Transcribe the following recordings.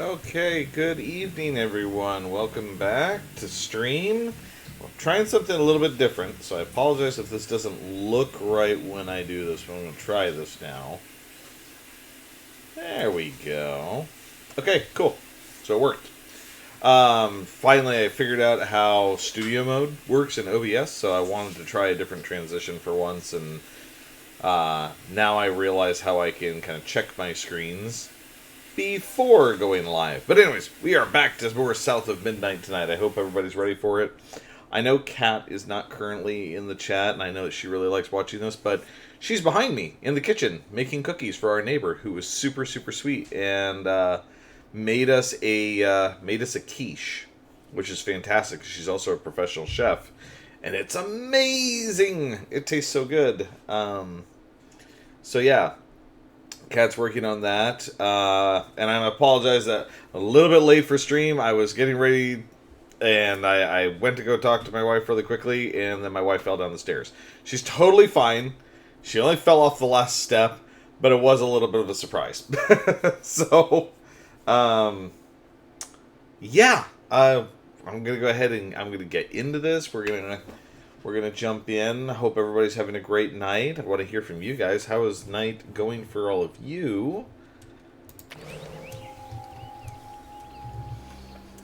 Okay, good evening, everyone. Welcome back to stream. I'm trying something a little bit different, so I apologize if this doesn't look right when I do this, but I'm going to try this now. There we go. Okay, cool. So it worked. Finally, I figured out how studio mode works in OBS, so I wanted to try a different transition for once, and now I realize how I can kind of check my screens before going live. But anyways, we are back to more South of Midnight tonight. I hope everybody's ready for it. I know Kat is not currently in the chat, and I know that she really likes watching this, but she's behind me in the kitchen making cookies for our neighbor, who was super, super sweet, and made us a quiche, which is fantastic. She's also a professional chef, and it's amazing. It tastes so good. So yeah, Kat's working on that, and I apologize that I'm a little bit late for stream. I was getting ready, and I went to go talk to my wife really quickly, and then my wife fell down the stairs. She's totally fine. She only fell off the last step, but it was a little bit of a surprise. So, yeah, I'm gonna go ahead and I'm gonna get into this. We're gonna jump in. I hope everybody's having a great night. I want to hear from you guys. How is night going for all of you?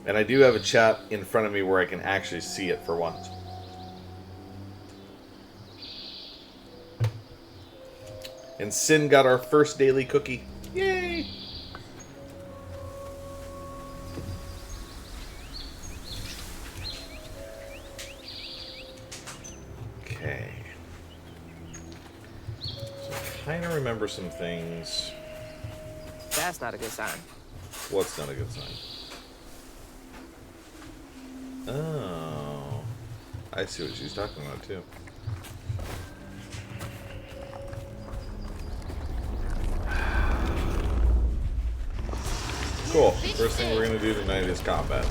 And I do have a chat in front of me where I can actually see it for once. And Sin got our first daily cookie. Yay! Okay. So I kind of remember some things. That's not a good sign. What's not a good sign? Oh. I see what she's talking about, too. Cool. First thing we're going to do tonight is combat.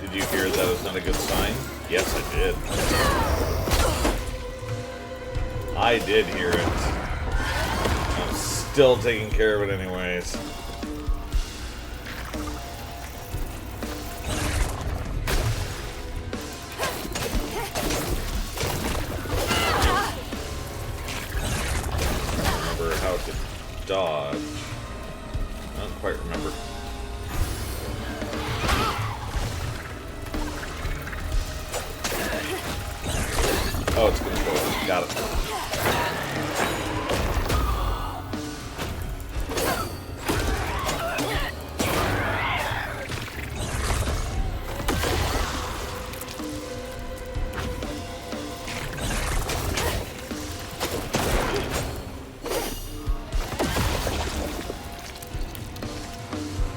Did you hear that was not a good sign? Yes, I did. I did hear it. I'm still taking care of it anyways. Remember how to dodge. I don't quite remember. Oh, it's gonna go. Got it.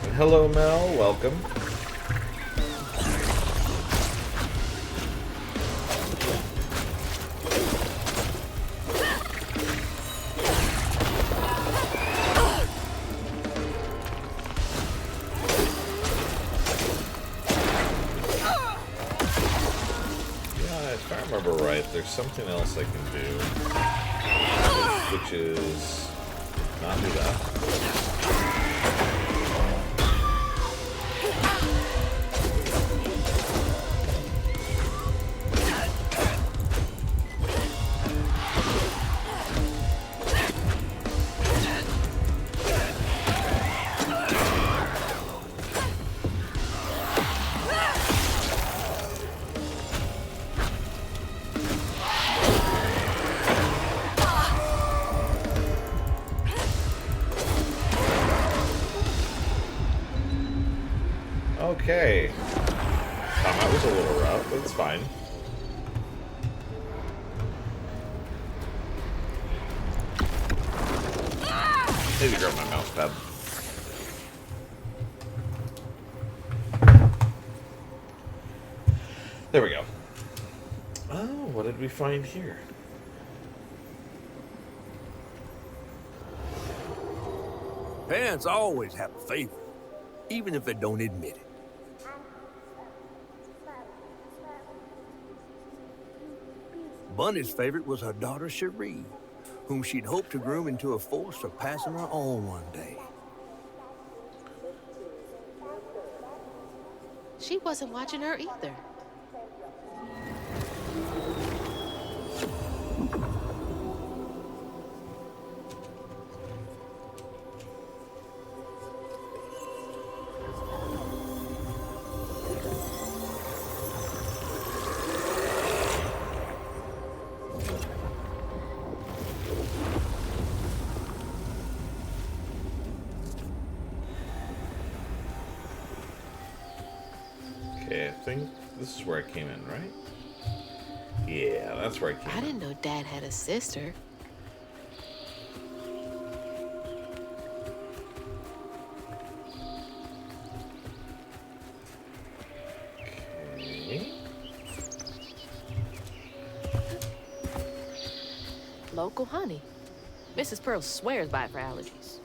And hello, Mel. Welcome. If I remember right, there's something else I can do, which is not do that. Okay. That was a little rough, but it's fine. Need to grab my mouse pad. There we go. What did we find here? Parents always have a favorite, even if they don't admit it. Bunny's favorite was her daughter Cherie, whom she'd hoped to groom into a force surpassing her own one day. She wasn't watching her either. Okay, I think this is where I came in, right? Yeah, that's where I came I in. didn't know Dad had a sister. Okay. Local honey. Mrs. Pearl swears by it for allergies.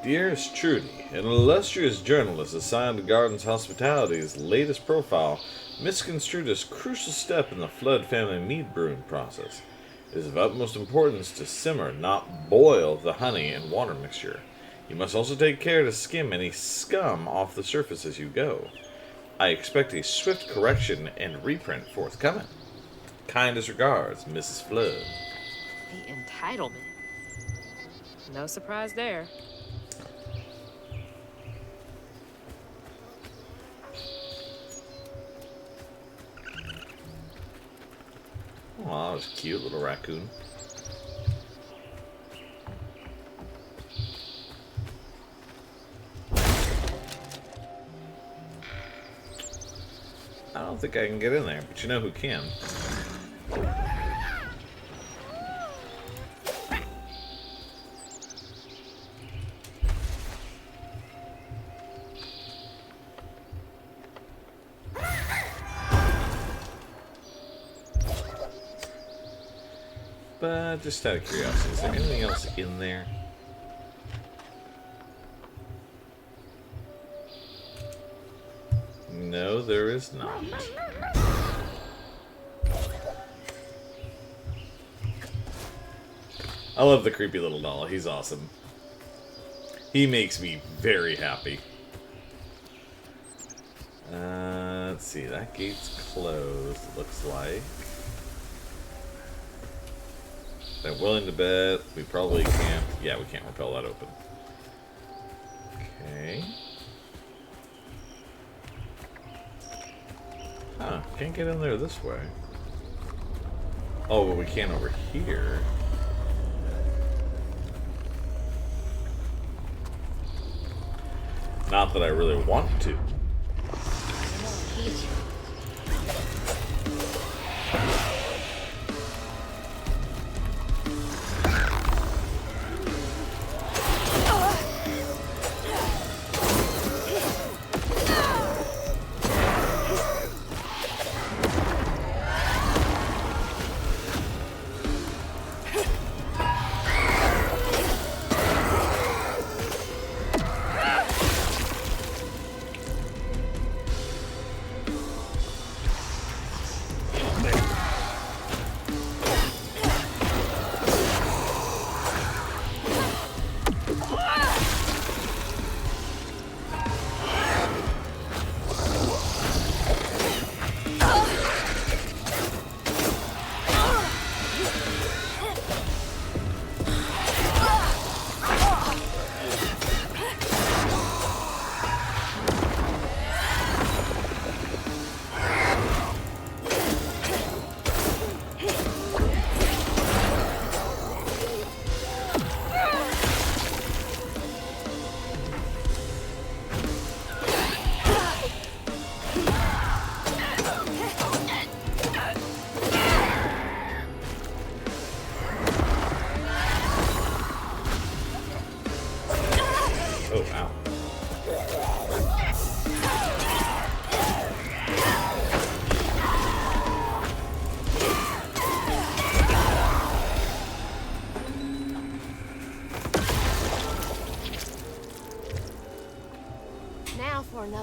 Dearest Trudy, an illustrious journalist assigned to Garden's Hospitality's latest profile misconstrued a crucial step in the Flood family mead brewing process. It is of utmost importance to simmer, not boil, the honey and water mixture. You must also take care to skim any scum off the surface as you go. I expect a swift correction and reprint forthcoming. Kindest regards, Mrs. Flood. The entitlement. No surprise there. Aw, that was cute, little raccoon. I don't think I can get in there, but you know who can. But just out of curiosity, is there anything else in there? No, there is not. I love the creepy little doll. He's awesome. He makes me very happy. Let's see. That gate's closed, it looks like. I'm willing to bet we probably can't. Yeah, we can't repel that open. Okay. Huh, can't get in there this way. Oh, but we can over here. Not that I really want to.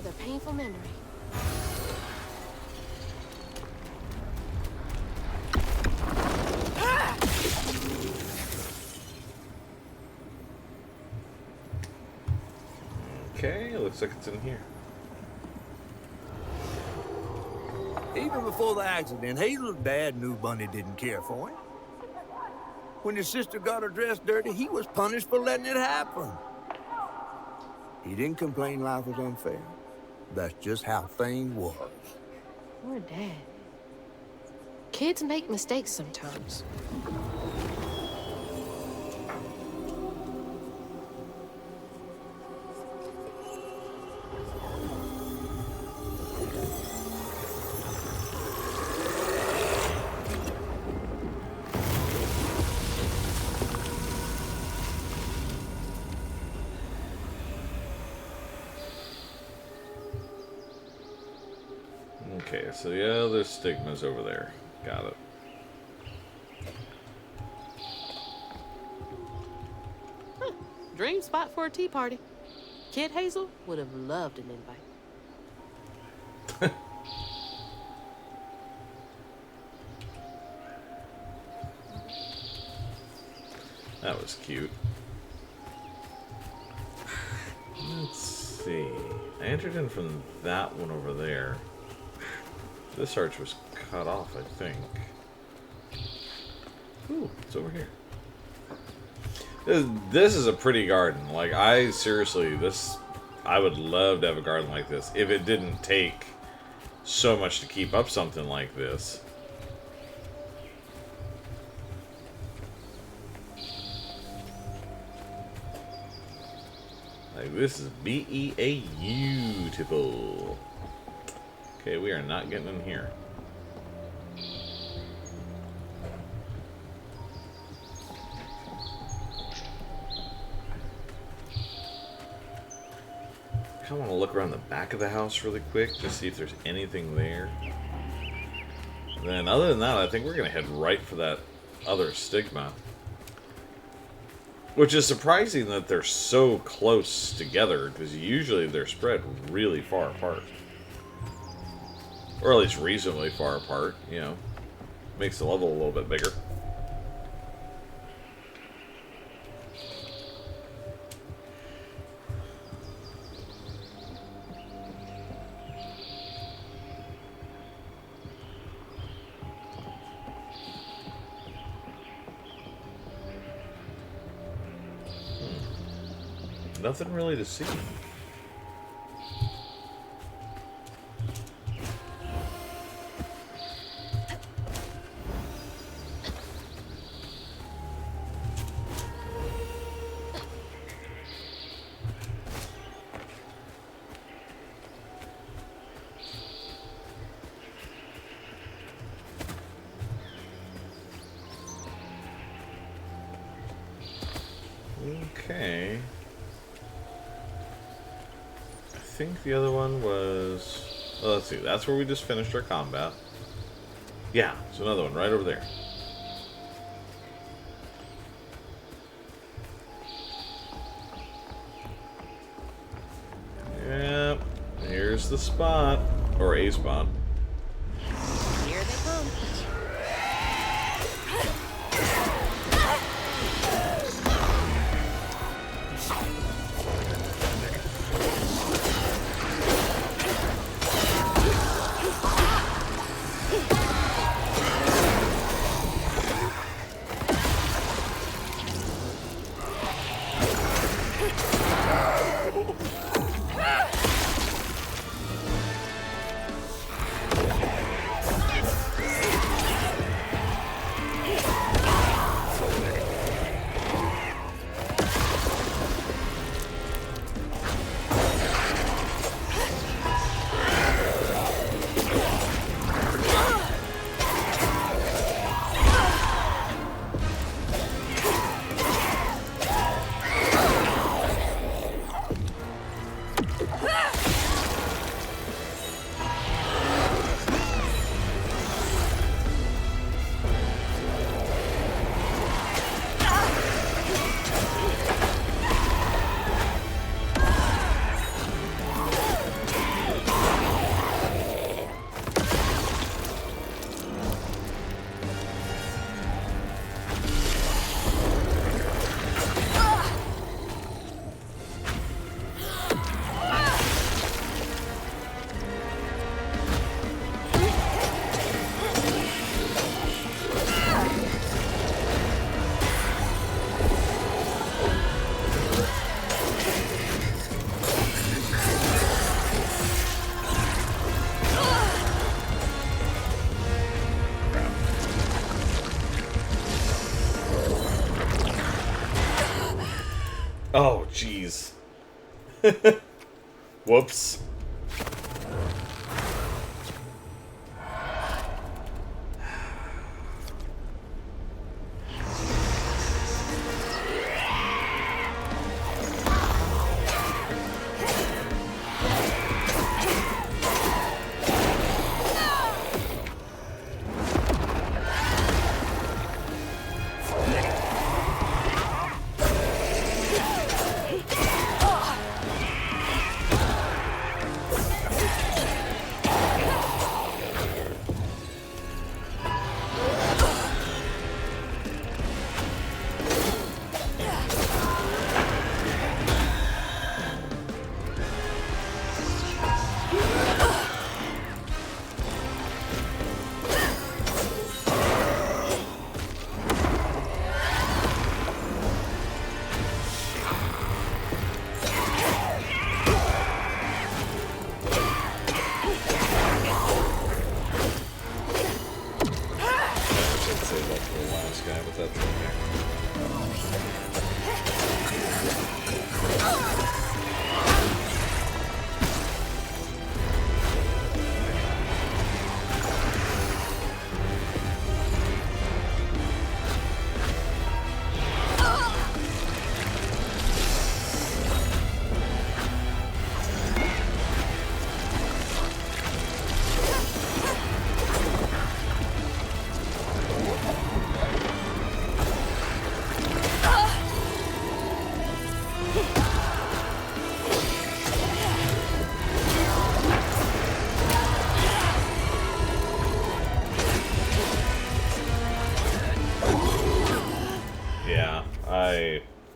Another painful memory. Okay, looks like it's in here. Even before the accident, Hazel's dad knew Bunny didn't care for him. When his sister got her dress dirty, he was punished for letting it happen. He didn't complain life was unfair. That's just how things was. Poor Dad. Kids make mistakes sometimes. Okay, so the other stigma's over there. Got it. Dream spot for a tea party. Kid Hazel would have loved an invite. That was cute. Let's see. I entered in from that one over there. This arch was cut off, I think. Ooh, it's over here. This is a pretty garden. Like, I would love to have a garden like this if it didn't take so much to keep up something like this. Like, this is beautiful. Okay, we are not getting in here. I want to look around the back of the house really quick to see if there's anything there. And then other than that, I think we're going to head right for that other stigma. Which is surprising that they're so close together, because usually they're spread really far apart. Or at least reasonably far apart, you know. Makes the level a little bit bigger. Nothing really to see. Okay. I think the other one was... Well, let's see. That's where we just finished our combat. Yeah, there's another one right over there. Yep. Here's the spot. Or a spot. Here they come. Oh, jeez. Whoops.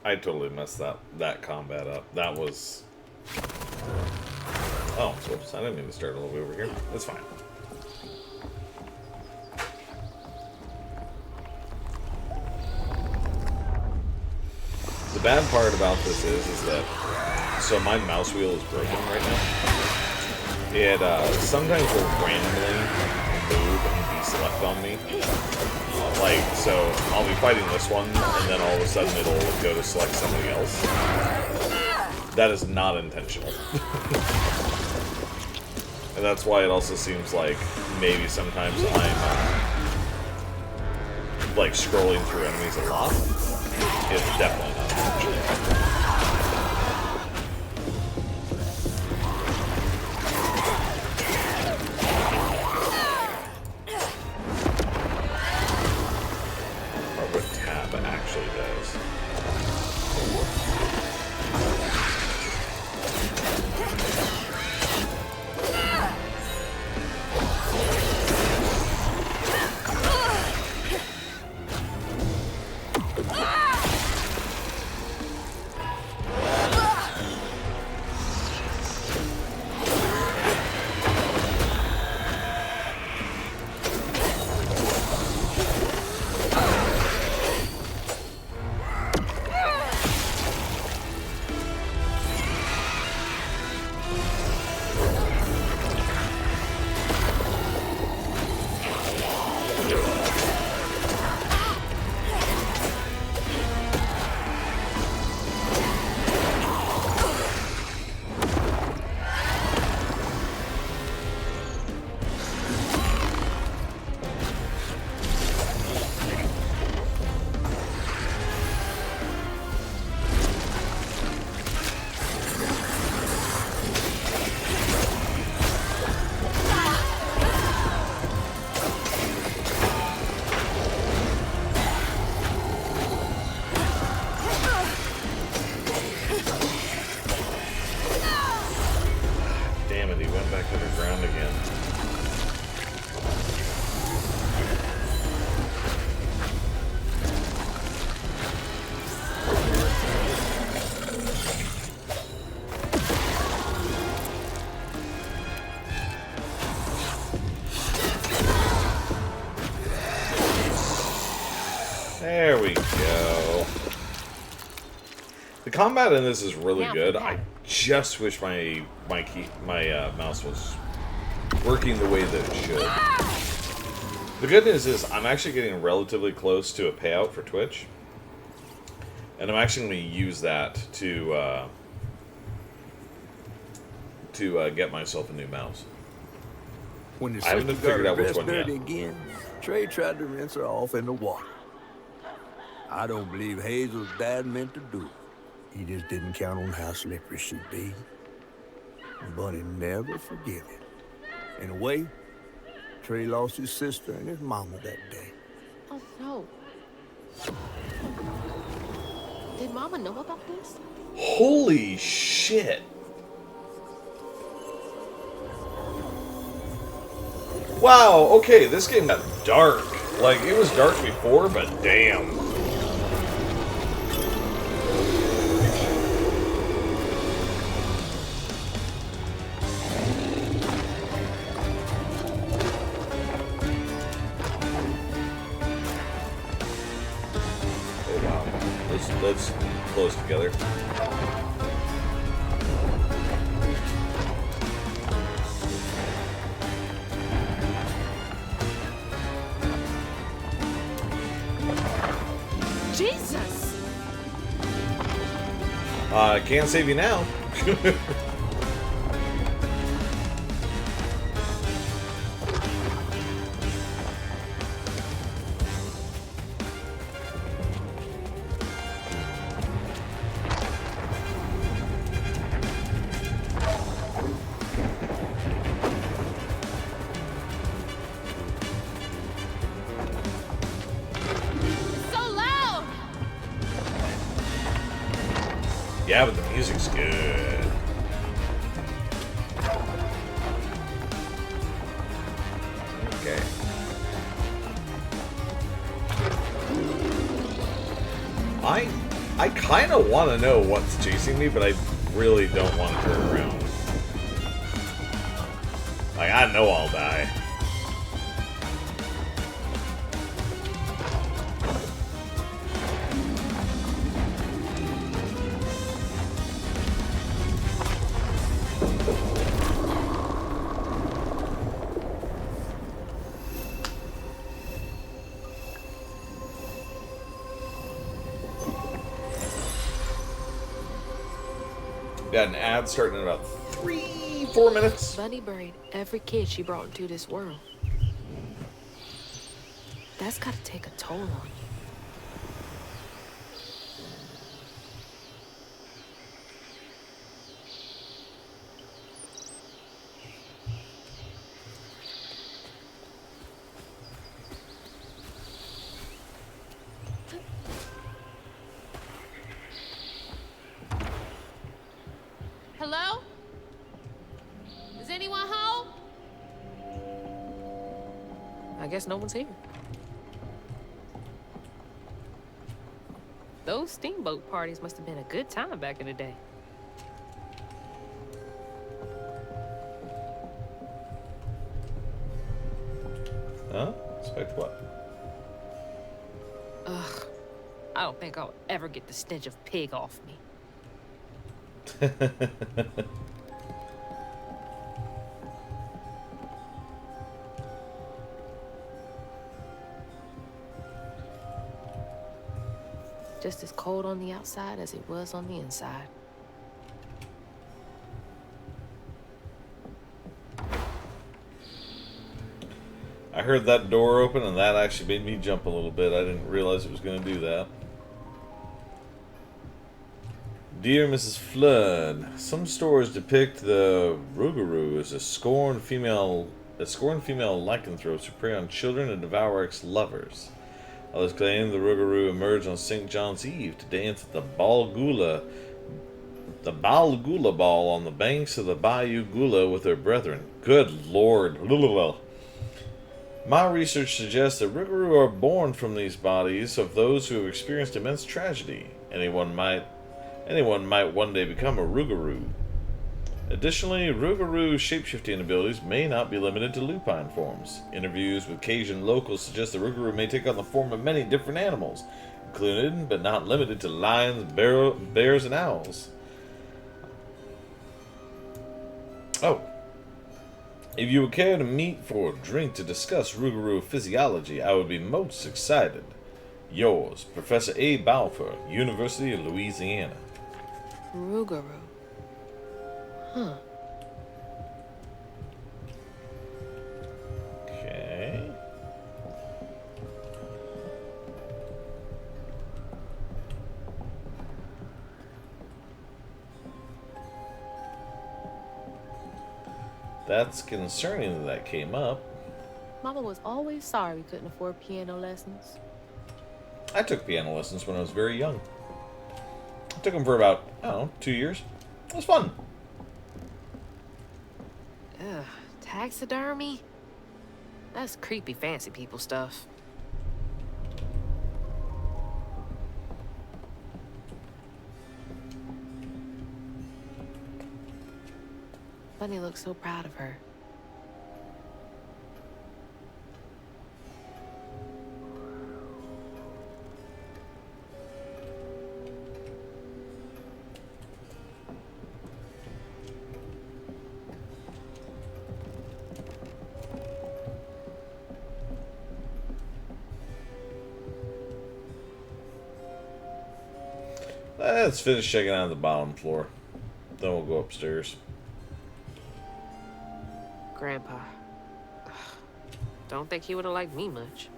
I totally messed that combat up. That was... Oh, whoops. I didn't mean to start all the way over here. That's fine. The bad part about this is that... So my mouse wheel is broken right now. It sometimes will randomly move and deselect on me. Like, so I'll be fighting this one, and then all of a sudden it'll go to select somebody else. That is not intentional. And that's why it also seems like maybe sometimes I'm, like, scrolling through enemies a lot. It's definitely not intentional. There we go. The combat in this is really good. I just wish my mouse was working the way that it should. The good news is I'm actually getting relatively close to a payout for Twitch. And I'm actually going to use that to get myself a new mouse. When the I haven't sister got figured her out which dress one yet. dirty again, Trey tried to rinse her off in the water. I don't believe Hazel's dad meant to do it. He just didn't count on how slippery she'd be. Bunny never forgive him. In a way, Trey lost his sister and his mama that day. Oh, no. Did Mama know about this? Holy shit! Wow, okay, this game got dark. Like, it was dark before, but damn. Oh, wow. Let's close together. Jesus! I can't save you now. So loud! Yeah, but the music's good. Okay. I kind of want to know what's chasing me, but I really don't want to turn around. Like, I know I'll die. Got an ad starting in about 3-4 minutes. Bunny buried every kid she brought into this world. That's gotta take a toll on you. Hello? Is anyone home? I guess no one's here. Those steamboat parties must have been a good time back in the day. Huh? Expect what? Ugh. I don't think I'll ever get the stench of pig off me. Just as cold on the outside as it was on the inside. I heard that door open, and that actually made me jump a little bit. I didn't realize it was going to do that. Dear Mrs. Flood, some stories depict the Rougarou as a scorned female lycanthropes who prey on children and devour ex-lovers. Others claim the Rougarou emerged on St. John's Eve to dance at the Balgula Ball on the banks of the Bayou Gula with their brethren. Good Lord. My research suggests that Rougarou are born from these bodies of those who have experienced immense tragedy. Anyone might one day become a Rougarou. Additionally, Rougarou shapeshifting abilities may not be limited to lupine forms. Interviews with Cajun locals suggest the Rougarou may take on the form of many different animals, including but not limited to lions, bears, and owls. Oh. If you would care to meet for a drink to discuss Rougarou physiology, I would be most excited. Yours, Professor A. Balfour, University of Louisiana. Rougarou. Huh. Okay. That's concerning that that came up. Mama was always sorry we couldn't afford piano lessons. I took piano lessons when I was very young. I took them for about, I don't know, 2 years. It was fun. Ugh, taxidermy? That's creepy fancy people stuff. Bunny looks so proud of her. Let's finish checking out the bottom floor. Then we'll go upstairs. Grandpa. Ugh, don't think he would have liked me much.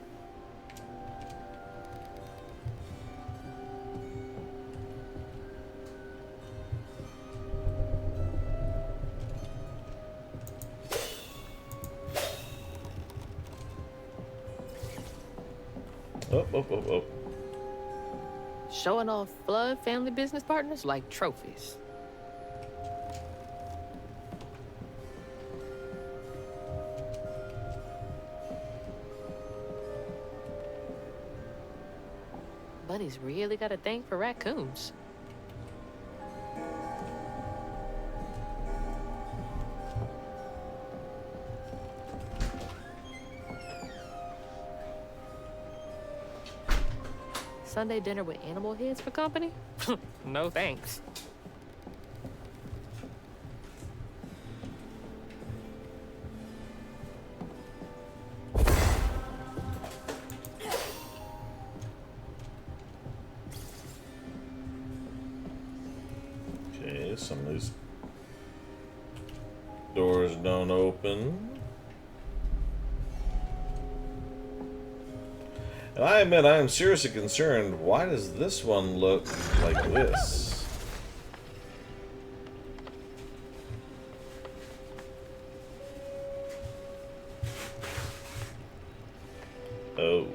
Oh. Showing off blood family business partners like trophies. Bunny's really got a thing for raccoons. Sunday dinner with animal heads for company? No thanks. Okay, some of these doors don't open. And I admit I am seriously concerned. Why does this one look like this? Oh.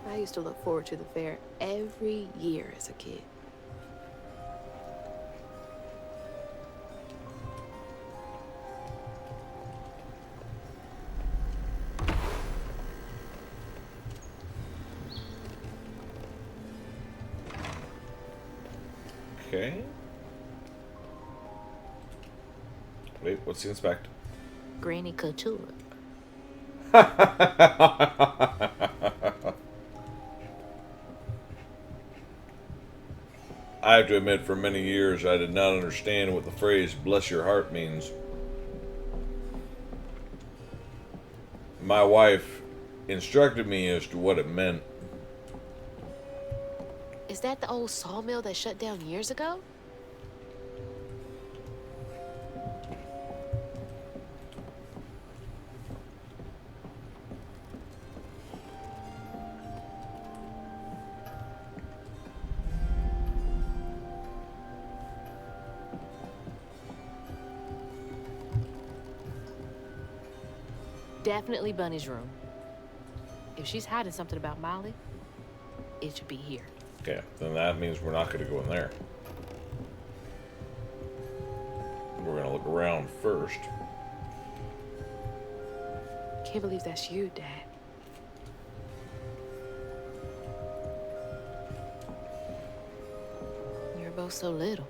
I used to look forward to the fair every year as a kid. Okay. Wait, what's the inspect? Granny Couture. I have to admit, for many years, I did not understand what the phrase "bless your heart" means. My wife instructed me as to what it meant. Is that the old sawmill that shut down years ago? Definitely Bunny's room. If she's hiding something about Molly, it should be here. Okay, then that means we're not going to go in there. We're going to look around first. Can't believe that's you, Dad. You're both so little.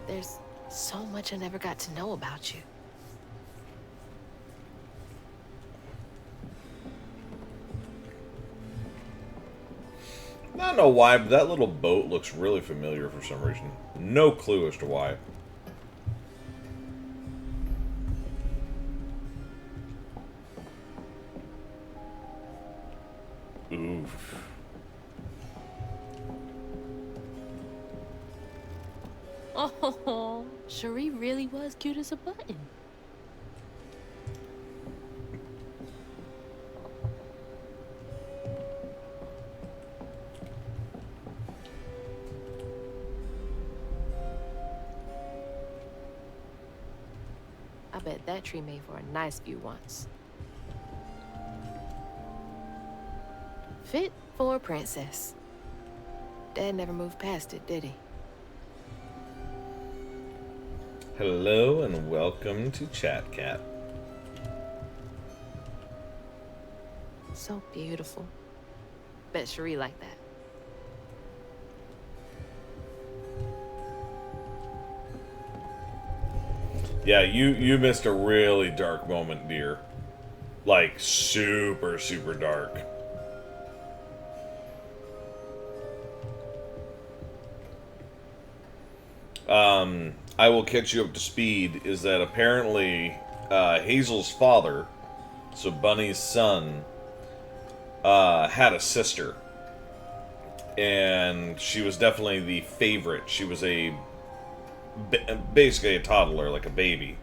There's so much I never got to know about you. I don't know why, but that little boat looks really familiar for some reason. No clue as to why. Oof. Oh, Cherie really was cute as a button. I bet that tree made for a nice view once. Fit for a princess. Dad never moved past it, did he? Hello and welcome to Chat Cat. So beautiful. Bet Cherie liked that. Yeah, you missed a really dark moment, dear. Like, super, super dark. I will catch you up to speed, is that apparently Hazel's father, so Bunny's son, had a sister. And she was definitely the favorite. She was basically a toddler, like a baby.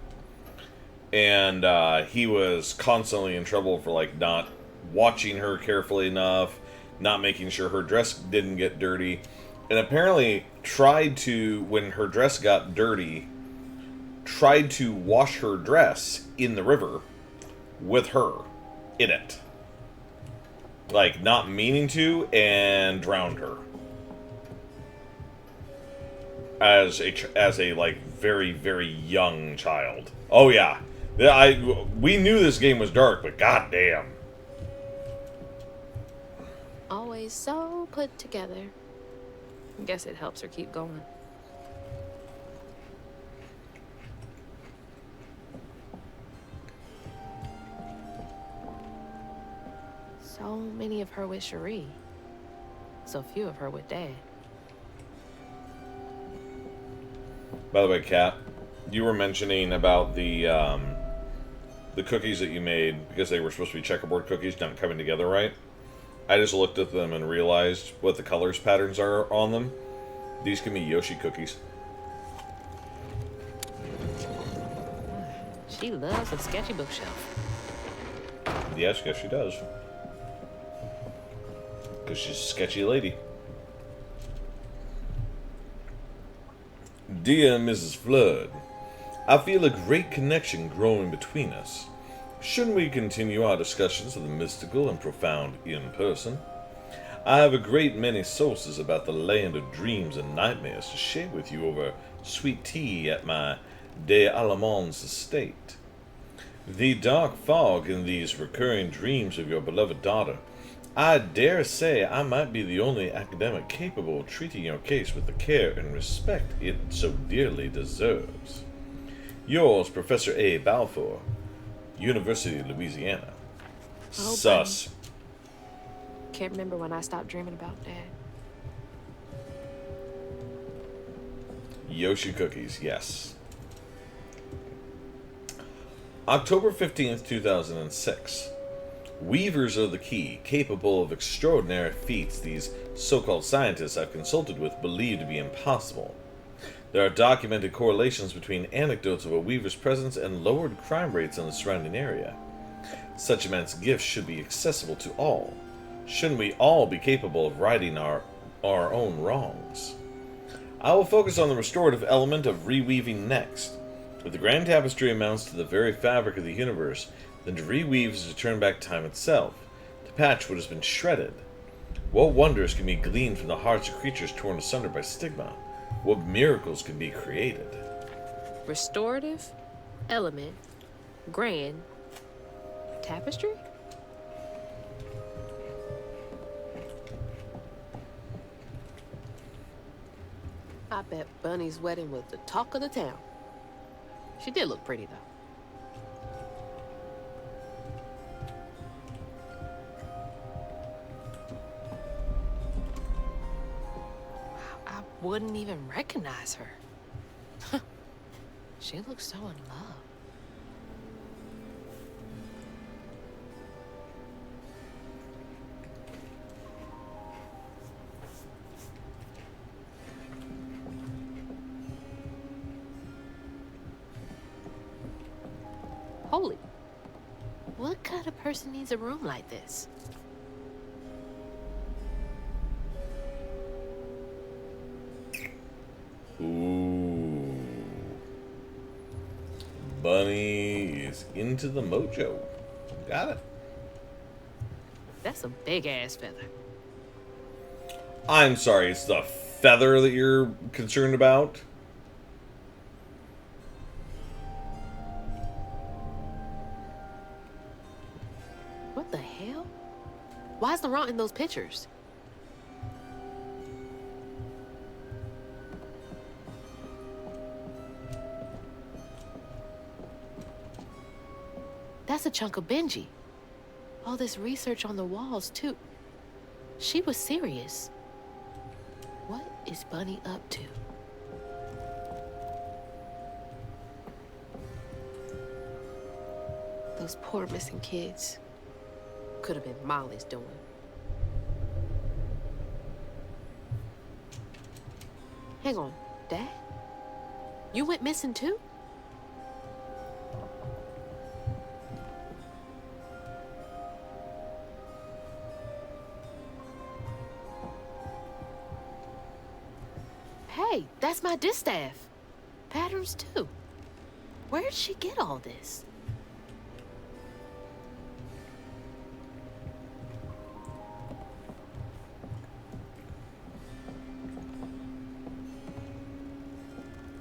And he was constantly in trouble for, like, not watching her carefully enough, not making sure her dress didn't get dirty. And apparently tried to, when her dress got dirty, tried to wash her dress in the river with her in it. Like, not meaning to, and drowned her. As a like, very, very young child. Oh, yeah. We knew this game was dark, but goddamn. Always so put together. Guess it helps her keep going. So many of her with Cherie. So few of her with Dad. By the way, Kat, you were mentioning about the cookies that you made, because they were supposed to be checkerboard cookies, not coming together right. I just looked at them and realized what the colors patterns are on them. These can be Yoshi cookies. She loves a sketchy bookshelf. Yes, she does. Because she's a sketchy lady. Dear Mrs. Flood, I feel a great connection growing between us. Shouldn't we continue our discussions of the mystical and profound in person? I have a great many sources about the land of dreams and nightmares to share with you over sweet tea at my de Allemands estate. The dark fog in these recurring dreams of your beloved daughter, I dare say I might be the only academic capable of treating your case with the care and respect it so dearly deserves. Yours, Professor A. Balfour, University of Louisiana. Oh, Sus. Can't remember when I stopped dreaming about Dad. Yoshi cookies, yes. October 15th, 2006. Weavers of the key, capable of extraordinary feats these so-called scientists I've consulted with believe to be impossible. There are documented correlations between anecdotes of a weaver's presence and lowered crime rates in the surrounding area. Such immense gifts should be accessible to all. Shouldn't we all be capable of righting our own wrongs? I will focus on the restorative element of reweaving next. If the grand tapestry amounts to the very fabric of the universe, then to reweave is to turn back time itself, to patch what has been shredded. What wonders can be gleaned from the hearts of creatures torn asunder by stigma? What miracles can be created? Restorative, element, grand, tapestry? I bet Bunny's wedding was the talk of the town. She did look pretty, though. I wouldn't even recognize her. She looks so in love. Holy, what kind of person needs a room like this? Ooh. Bunny is into the mojo. Got it. That's a big-ass feather. I'm sorry, it's the feather that you're concerned about? What the hell? Why's Laurent in those pictures? That's a chunk of Benji. All this research on the walls, too. She was serious. What is Bunny up to? Those poor missing kids. Could have been Molly's doing. Hang on, Dad? You went missing too? Hey, that's my distaff. Patterns too. Where'd she get all this?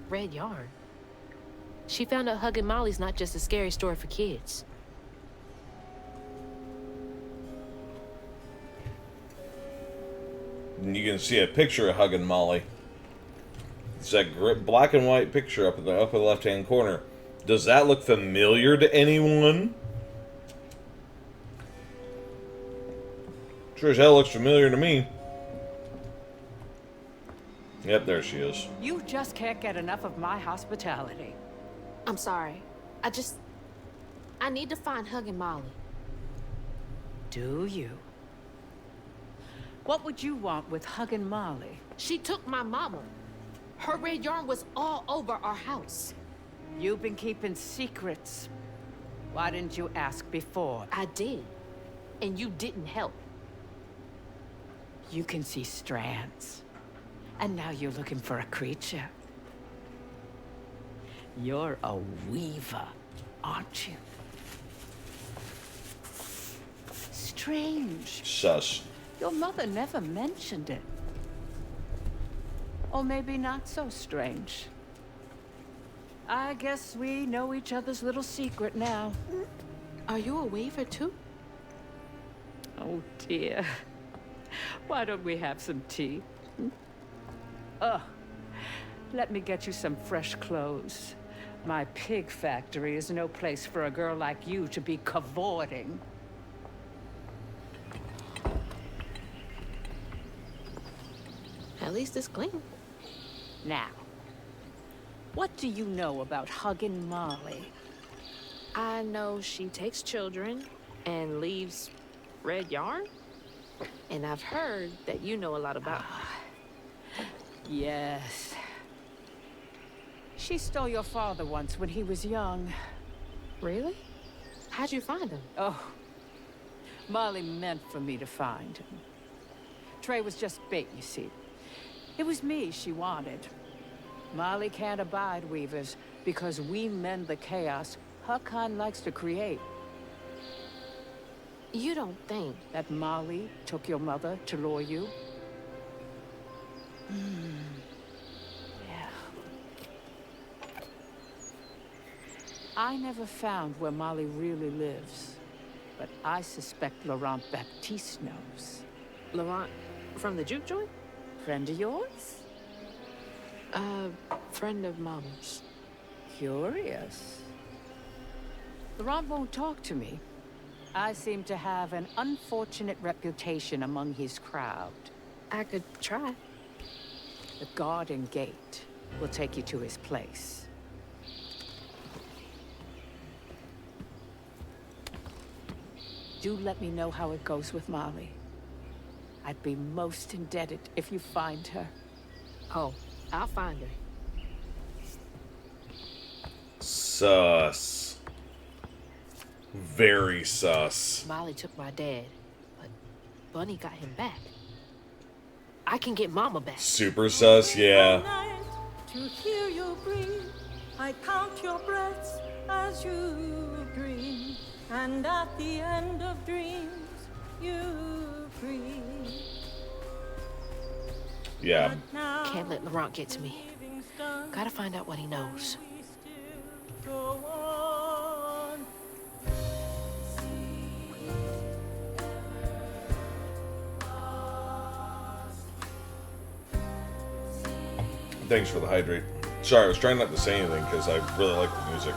Red yarn. She found out Huggin' Molly's not just a scary story for kids. You can see a picture of Huggin' Molly. It's that black and white picture up in the upper left-hand corner. Does that look familiar to anyone? Sure as hell looks familiar to me. Yep, there she is. You just can't get enough of my hospitality. I'm sorry. I need to find Huggin' Molly. Do you? What would you want with Huggin' Molly? She took my mama. Her red yarn was all over our house. You've been keeping secrets. Why didn't you ask before? I did. And you didn't help. You can see strands. And now you're looking for a creature. You're a weaver, aren't you? Strange. Sus. Your mother never mentioned it. Or maybe not so strange. I guess we know each other's little secret now. Are you a weaver too? Oh dear. Why don't we have some tea? Ugh. Let me get you some fresh clothes. My pig factory is no place for a girl like you to be cavorting. At least it's clean. Now, what do you know about Huggin' Molly? I know she takes children and leaves red yarn. And I've heard that you know a lot about her. Yes. She stole your father once when he was young. Really? How'd you find him? Oh, Molly meant for me to find him. Trey was just bait, you see. It was me she wanted. Molly can't abide weavers because we mend the chaos her kind likes to create. You don't think... That Molly took your mother to lure you? Yeah. I never found where Molly really lives, but I suspect Laurent Baptiste knows. Laurent from the juke joint? Friend of yours? Friend of Mama's. Curious. Laurent won't talk to me. I seem to have an unfortunate reputation among his crowd. I could try. The garden gate will take you to his place. Do let me know how it goes with Molly. I'd be most indebted if you find her. Oh, I'll find her. Sus. Very sus. Molly took my dad, but Bunny got him back. I can get Mama back. Super sus, yeah. To hear you breathe, I count your breaths as you dream, and at the end of dreams, you breathe. Yeah. Can't let Laurent get to me. Gotta find out what he knows. Go on. Thanks for the hydrate. Sorry, I was trying not to say anything because I really like the music.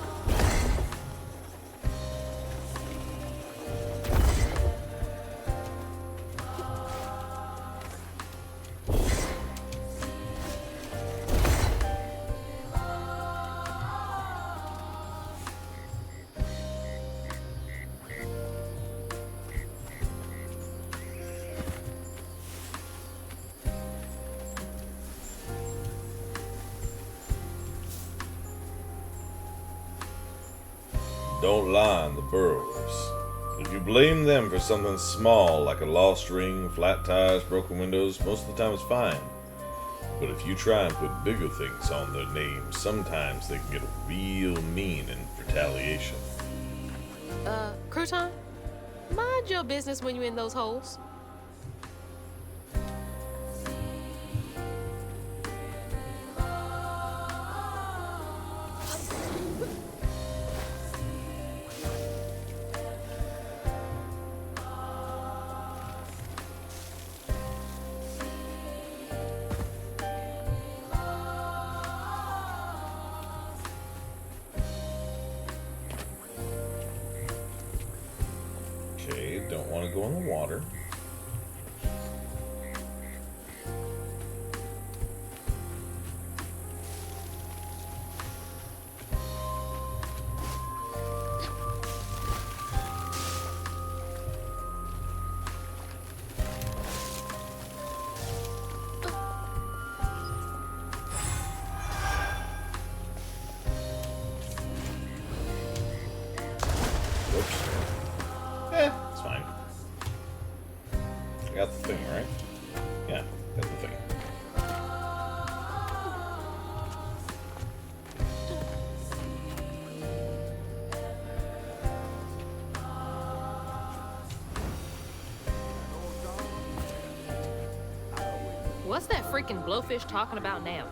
Don't line the burrowers. If you blame them for something small like a lost ring, flat tires, broken windows, most of the time it's fine. But if you try and put bigger things on their names, sometimes they can get real mean in retaliation. Crouton, mind your business when you're in those holes. Okay, don't want to go in the water. Whoops. It's fine. I got the thing, right? Yeah, got the thing. What's that freaking blowfish talking about now?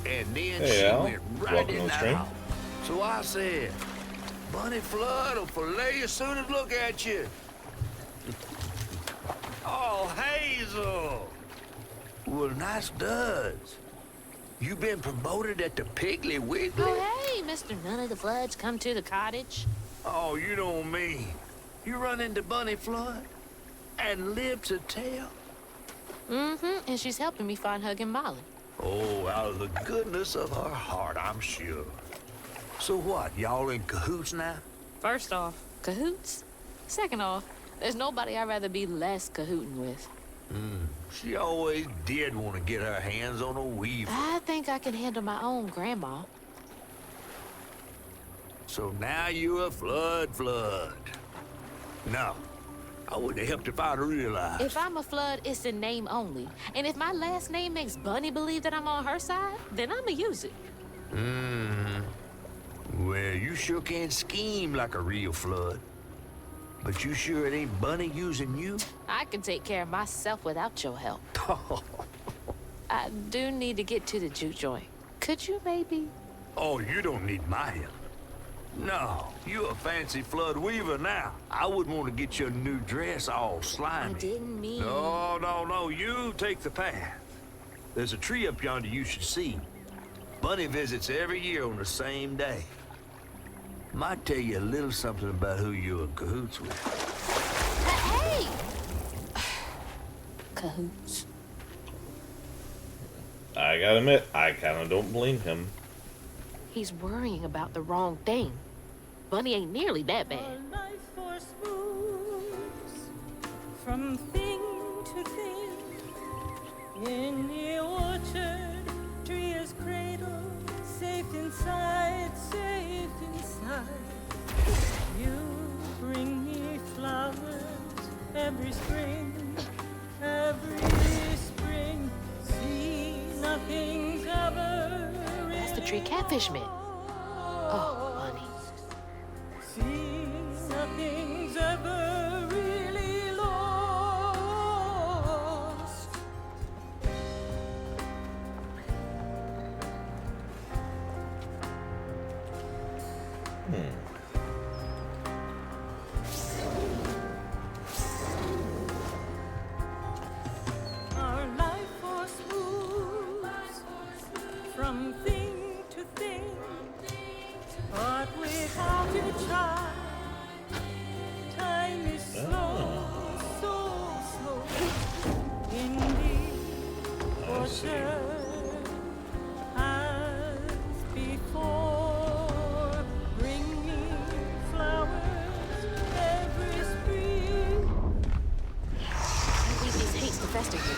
And then Hey, she Al. went right Welcome to in the that stream. house. So I said, Bunny Flood will fillet you as soon as look at you. Oh, Hazel. Well, nice duds. You been promoted at the Piggly Wiggly? Oh, hey, Mr. None of the Bloods come to the cottage. Oh, you don't mean. You run into Bunny Flood and live to tell? Mm-hmm, and she's helping me find Huggin' Molly. Oh, out of the goodness of her heart, I'm sure. So what, y'all in cahoots now? First off, cahoots. Second off, there's nobody I'd rather be less cahooting with. She always did want to get her hands on a weaver. I think I can handle my own, Grandma. So now you're a flood. No, I wouldn't have helped if I'd realized. If I'm a flood, it's in name only. And if my last name makes Bunny believe that I'm on her side, then I'ma use it. Well, you sure can scheme like a real flood. But you sure it ain't Bunny using you? I can take care of myself without your help. I do need to get to the juke joint. Could you maybe? Oh, you don't need my help. No, you a fancy flood weaver now. I wouldn't want to get your new dress all slimy. I didn't mean... No, you take the path. There's a tree up yonder you should see. Bunny visits every year on the same day. Might tell you a little something about who you're in cahoots with. Hey! Cahoots. I gotta admit, I kinda don't blame him. He's worrying about the wrong thing. Bunny ain't nearly that bad. Our life force moves from thing to thing. In the orchard, tree is cradled, safe inside, safe inside. You bring me flowers every spring, see nothing's ever. That's the tree catfish meant. Oh, Bunny. See nothing's ever really lost. Our life force moves from thing to thing, but without a child, time is slow, so slow. In the orchard, as before, bring me flowers every spring. I think these hates the festival.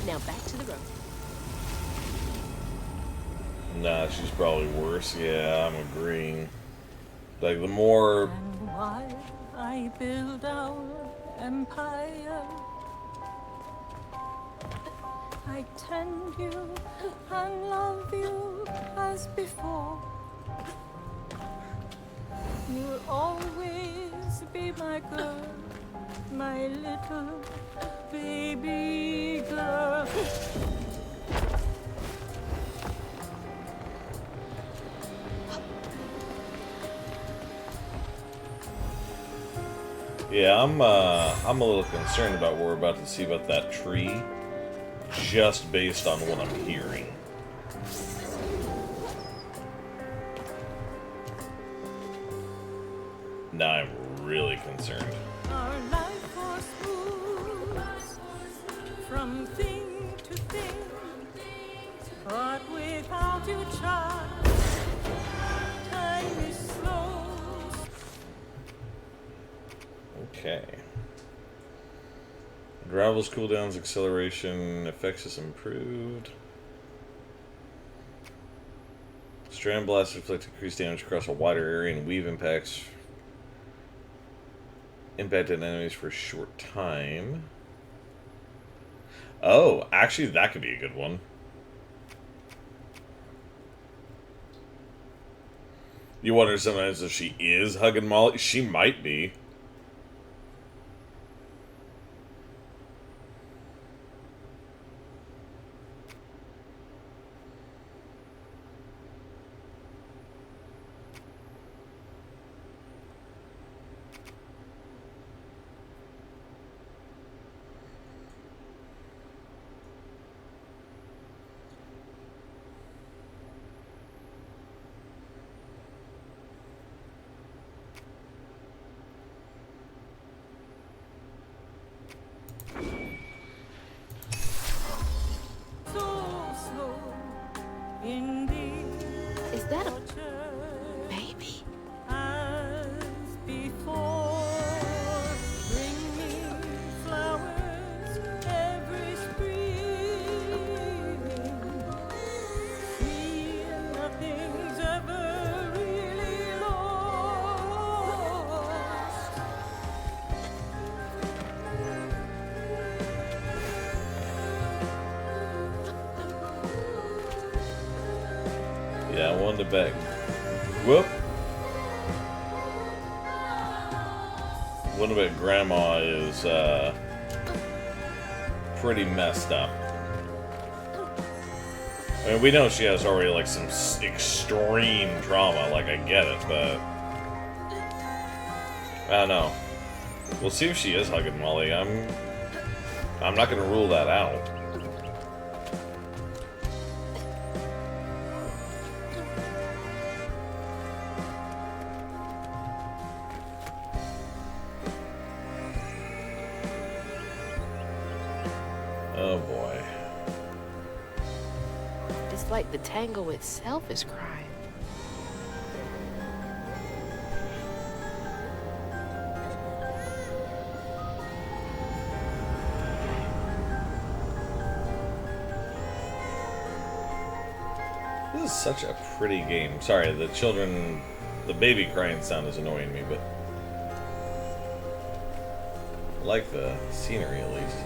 Now back to the road. Nah, she's probably worse. Yeah, I'm agreeing. Like, the more... And while I build our empire, I tend you and love you as before. You'll always be my girl, my little baby girl. Yeah, I'm a little concerned about what we're about to see about that tree, just based on what I'm hearing. Now I'm really concerned. Our life was smooth from thing to thing, but without you, child, time is slow. Okay. Gravel's cooldowns, acceleration, effects is improved. Strand blast inflict increased damage across a wider area and weave impacts impacted enemies for a short time. Oh, actually that could be a good one. You wonder sometimes if she is hugging Molly. She might be. So slow in the Is that a orchard baby? as before. Bring me flowers every spring. Feel nothing's ever really lost. Yeah, I wanted to bet. Whoop. One bet Grandma is pretty messed up. I mean, we know she has already like some extreme trauma. Like, I get it, but I don't know. We'll see if she is hugging Molly. I'm not gonna rule that out. Oh boy. It's like the tango itself is crying. This is such a pretty game. Sorry, the baby crying sound is annoying me, but I like the scenery at least.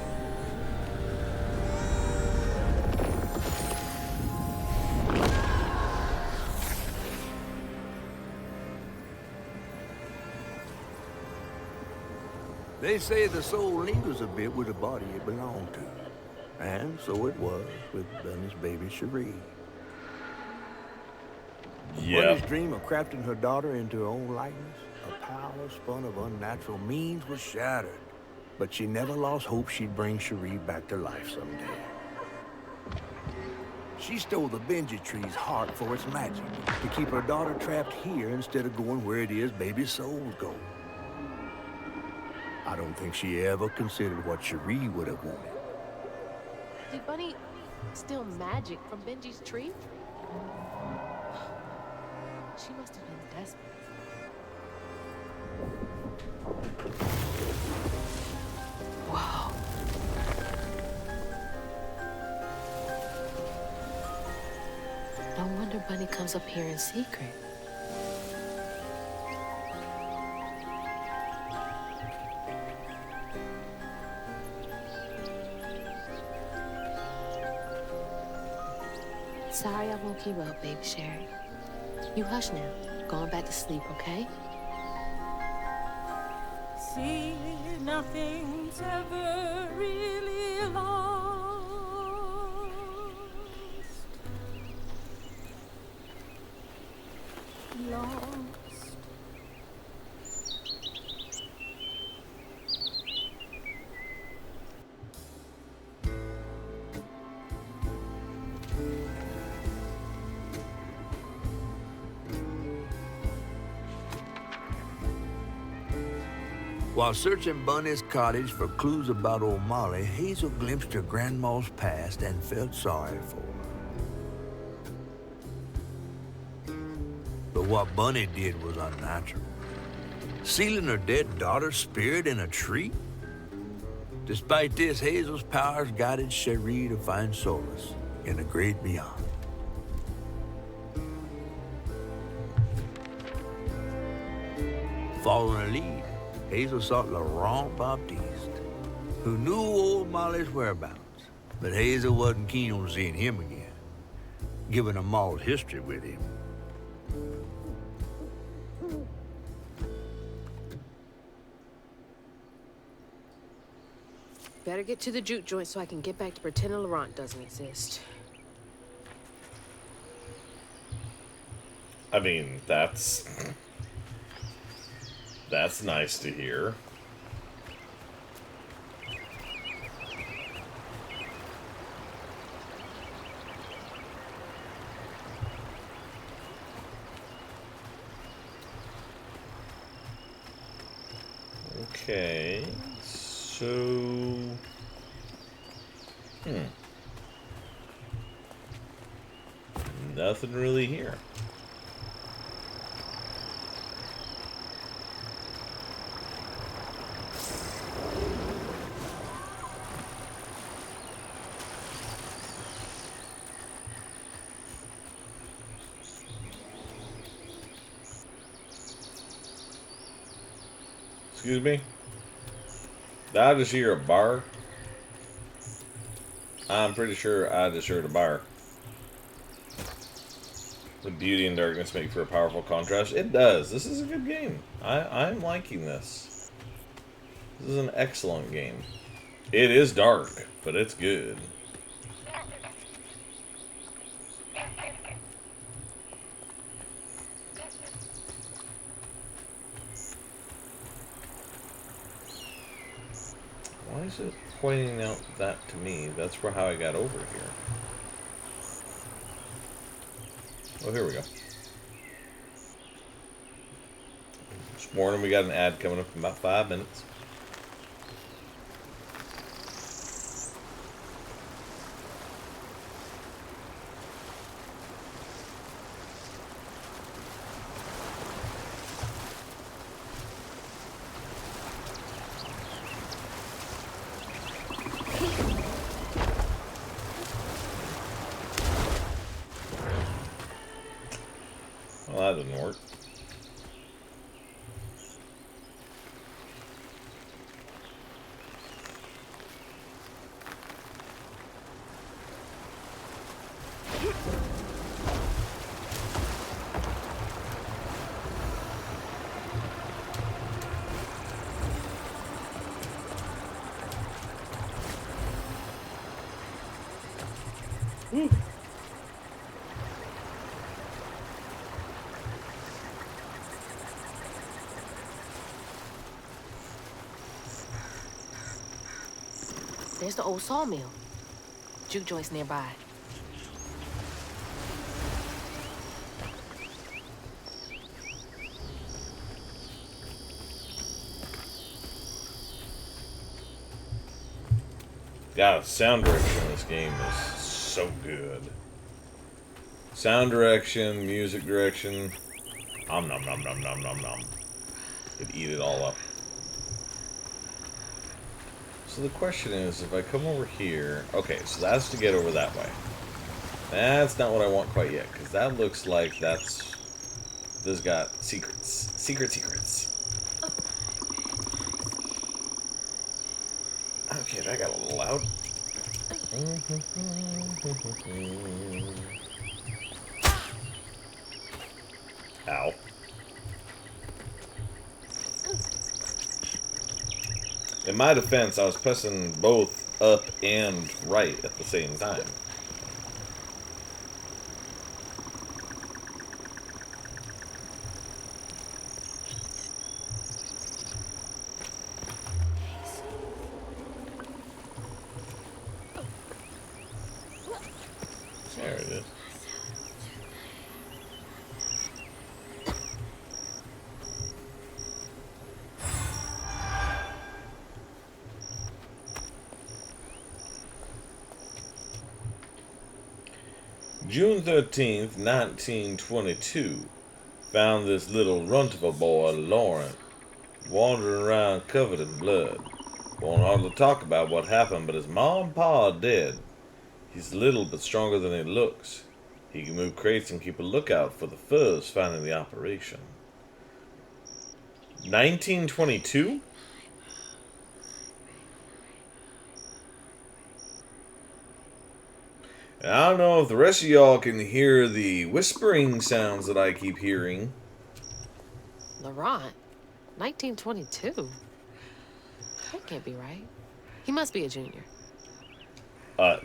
They say the soul lingers a bit with the body it belonged to. And so it was with Bunny's baby Cherie. Yeah. Bunny's dream of crafting her daughter into her own likeness, a power spun of unnatural means, was shattered. But she never lost hope she'd bring Cherie back to life someday. She stole the Benji tree's heart for its magic, to keep her daughter trapped here instead of going where it is baby souls go. I don't think she ever considered what Cherie would have wanted. Did Bunny steal magic from Benji's tree? She must have been desperate. Whoa. No wonder Bunny comes up here in secret. Sorry I woke you up, baby Sherry. You hush now. Going back to sleep, okay? See, nothing's ever really lost. Lost. While searching Bunny's cottage for clues about old Molly, Hazel glimpsed her grandma's past and felt sorry for her. But what Bunny did was unnatural. Sealing her dead daughter's spirit in a tree? Despite this, Hazel's powers guided Cherie to find solace in the great beyond. Following her lead, Hazel sought Laurent Baptiste, who knew old Molly's whereabouts, but Hazel wasn't keen on seeing him again, given a mauled history with him. Better get to the juke joint so I can get back to pretending Laurent doesn't exist. I mean, that's nice to hear. Okay, so... Nothing really here. Excuse me? Did I just hear a bar? I'm pretty sure I just heard a bar. The beauty and darkness make for a powerful contrast. It does. This is a good game. I'm liking this. This is an excellent game. It is dark, but it's good. Why is it pointing out that to me? That's for how I got over here. Oh, here we go. This morning we got an ad coming up in about 5 minutes. Well, that didn't work. There's the old sawmill. Juke joint's nearby. God, sound direction in this game is so good. Sound direction, music direction. Nom nom nom nom nom nom nom. Could eat it all up. So the question is, if I come over here... Okay, so that's to get over that way. That's not what I want quite yet, because that looks like that's... This got secrets. Secrets. Okay, that got a little loud. Ow. In my defense, I was pressing both up and right at the same time. There it is. June 13th, 1922. Found this little runt of a boy, Laurent, wandering around covered in blood. Won't hardly talk about what happened, but his mom and pa are dead. He's little but stronger than he looks. He can move crates and keep a lookout for the fuzz finding the operation. 1922? And I don't know if the rest of y'all can hear the whispering sounds that I keep hearing. Laurent? 1922? That can't be right. He must be a junior. Uh,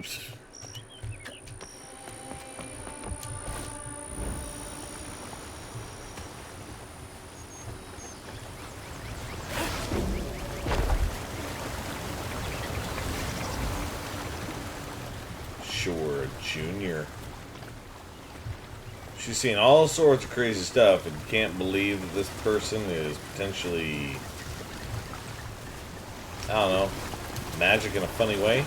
sure, junior. She's seen all sorts of crazy stuff and can't believe that this person is potentially, I don't know, magic in a funny way.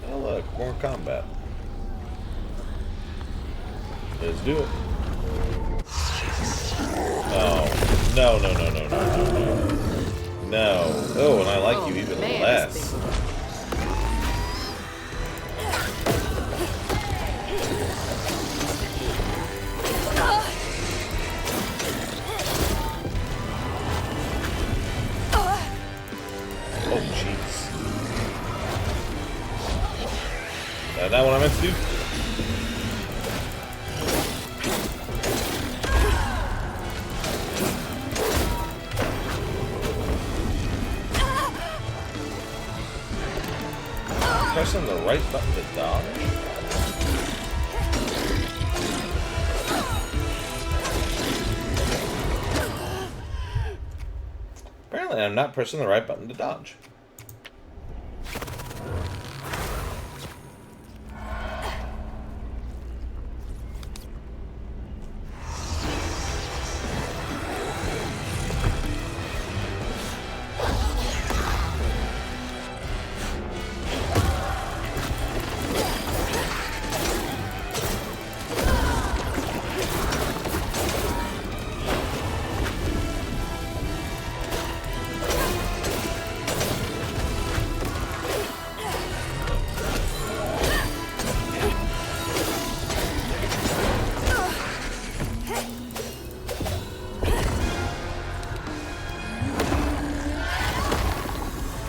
Oh look, more combat. Let's do it. Oh, no, no, no, no, no, no, no. No. Oh, and I like you even man, less. Oh, jeez. Is that what I meant to do? Pressing the right button to dodge? Apparently I'm not pressing the right button to dodge.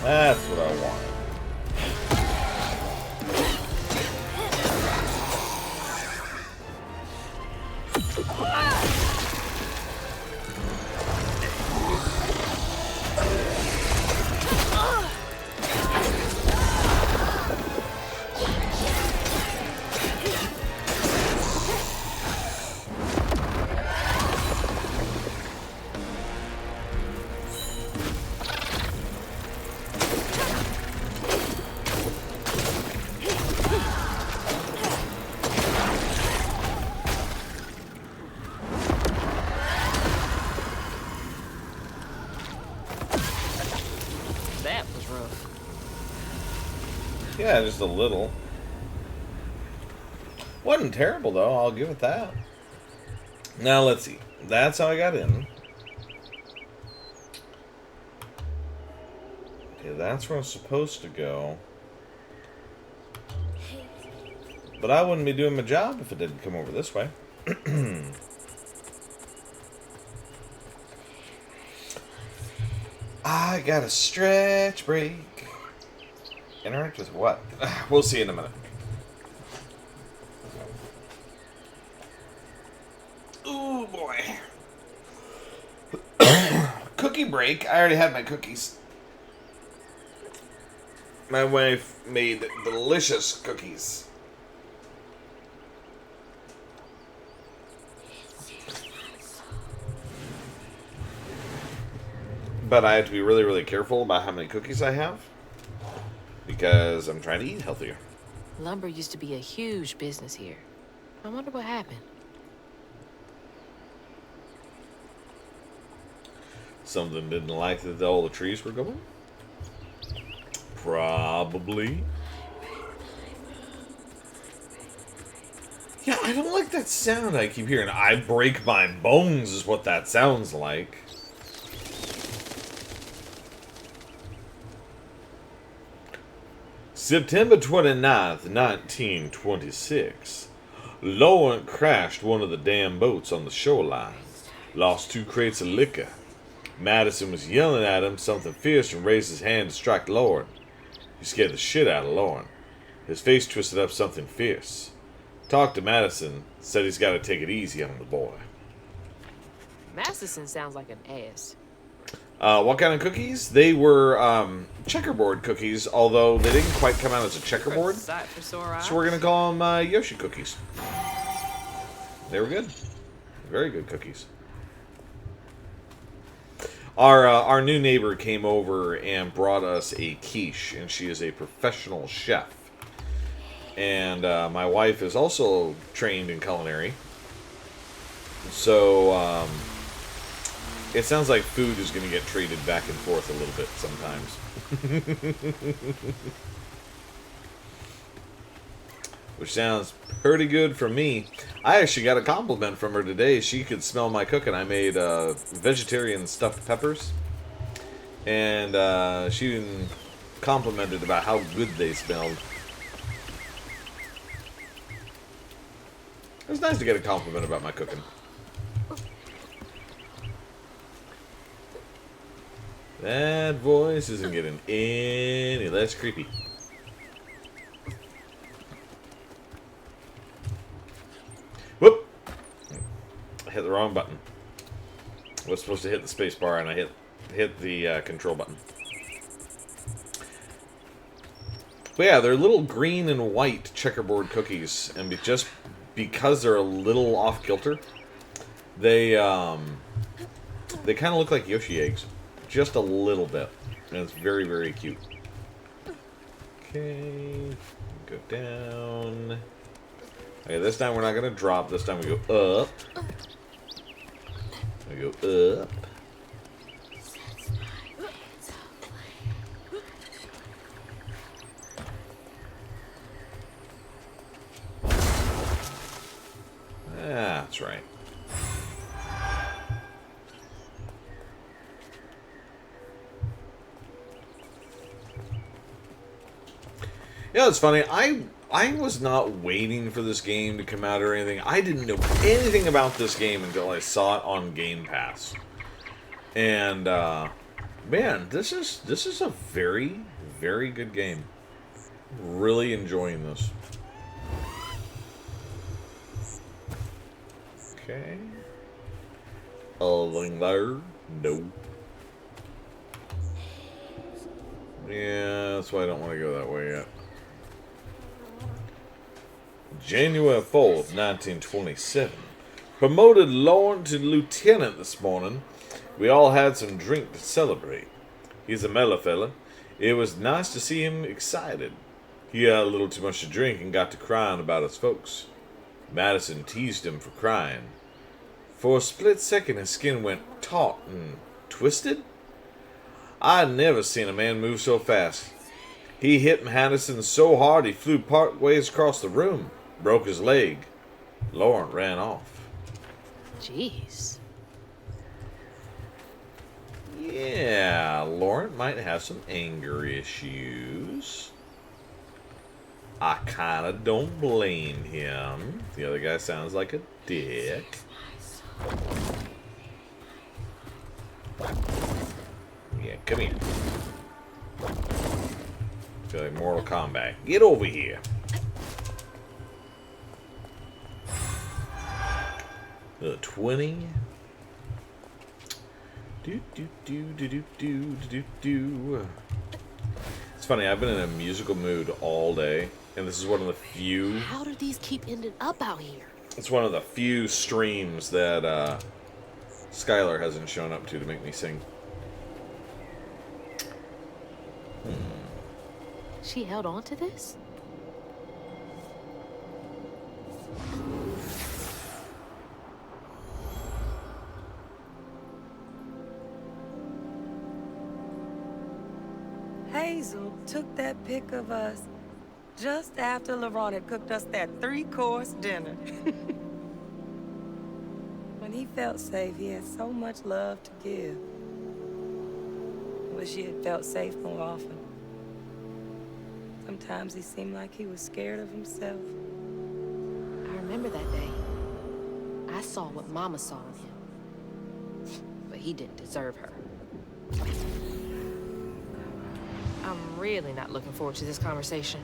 That's what I wanted. That was rough. Yeah, just a little. Wasn't terrible though, I'll give it that. Now let's see. That's how I got in. Okay, that's where I'm supposed to go. But I wouldn't be doing my job if it didn't come over this way. I got a stretch break. Interact with what? We'll see in a minute. Ooh, boy. Cookie break. I already had my cookies. My wife made delicious cookies. But I have to be really, really careful about how many cookies I have. Because I'm trying to eat healthier. Lumber used to be a huge business here. I wonder what happened. Something didn't like that all the trees were going? Probably. Yeah, I don't like that sound I keep hearing. I break my bones is what that sounds like. September 29th, 1926. Laurent crashed one of the damn boats on the shoreline. Lost 2 crates of liquor. Madison was yelling at him something fierce and raised his hand to strike Lauren. He scared the shit out of Lauren. His face twisted up something fierce. Talked to Madison, said he's got to take it easy on the boy. Masterson sounds like an ass. What kind of cookies? They were checkerboard cookies, although they didn't quite come out as a checkerboard. Sight for sore eyes. So we're going to call them Yoshi cookies. They were good. Very good cookies. Our new neighbor came over and brought us a quiche, and she is a professional chef. And my wife is also trained in culinary. So it sounds like food is going to get traded back and forth a little bit sometimes. Which sounds pretty good for me. I actually got a compliment from her today. She could smell my cooking. I made vegetarian stuffed peppers. And she even complimented about how good they smelled. It was nice to get a compliment about my cooking. That voice isn't getting any less creepy. Whoop! I hit the wrong button. I was supposed to hit the space bar and I hit the control button. But yeah, they're little green and white checkerboard cookies, and just because they're a little off kilter, they kind of look like Yoshi eggs, just a little bit, and it's very, very cute. Okay, go down. Okay, this time we're not gonna drop. This time we go up. We go up. That's right. Yeah, it's funny. I was not waiting for this game to come out or anything. I didn't know anything about this game until I saw it on Game Pass. And man, this is a very, very good game. Really enjoying this. Okay. Anything there? No. Yeah, that's why I don't want to go that way yet. January 4th, 1927. Promoted Lauren to lieutenant this morning. We all had some drink to celebrate. He's a mellow fella. It was nice to see him excited. He had a little too much to drink and got to crying about his folks. Madison teased him for crying. For a split second, his skin went taut and twisted. I'd never seen a man move so fast. He hit Madison so hard he flew part ways across the room, broke his leg. Lauren ran off. Jeez. Yeah, Lauren might have some anger issues. I kind of don't blame him. The other guy sounds like a dick. Yeah, come here. Feel like Mortal Kombat. Get over here. 20. It's funny, I've been in a musical mood all day, and this is one of the few... How do these keep ending up out here? It's one of the few streams that Skylar hasn't shown up to make me sing. She held on to this? Hazel took that pic of us just after Laurent had cooked us that 3-course dinner. When he felt safe, he had so much love to give. Wish he had felt safe more often. Sometimes he seemed like he was scared of himself. I remember that day. I saw what Mama saw in him. But he didn't deserve her. I'm really not looking forward to this conversation.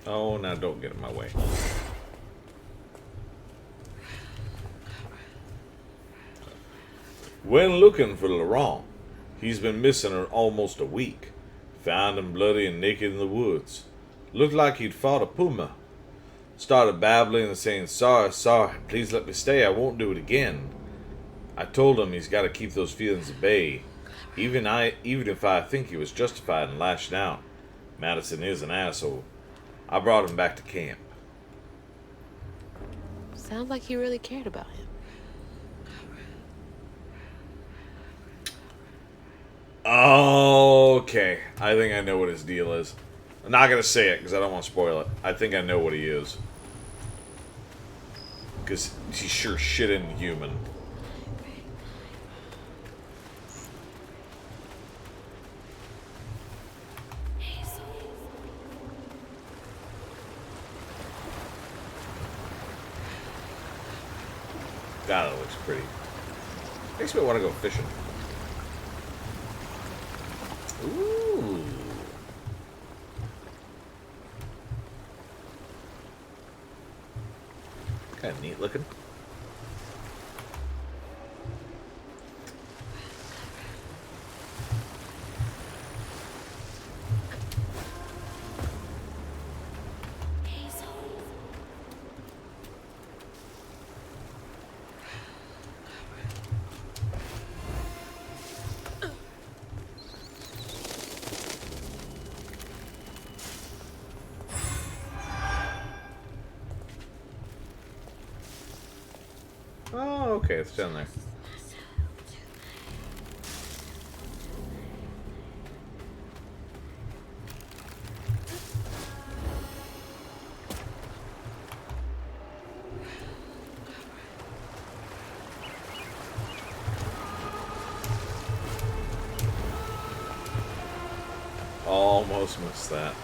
Oh, now don't get in my way. When looking for Laurent, he's been missing almost a week. Found him bloody and naked in the woods. Looked like he'd fought a puma. Started babbling and saying, sorry, please let me stay, I won't do it again. I told him he's got to keep those feelings at bay, even if I think he was justified in lashing out. Madison is an asshole. I brought him back to camp. Sounds like you really cared about him. Okay, I think I know what his deal is. I'm not gonna say it because I don't want to spoil it. I think I know what he is. Because he's sure shit isn't human. God, that looks pretty. Makes me want to go fishing. Ooh. Kind of neat looking. Oh, okay, it's down there. Almost missed that.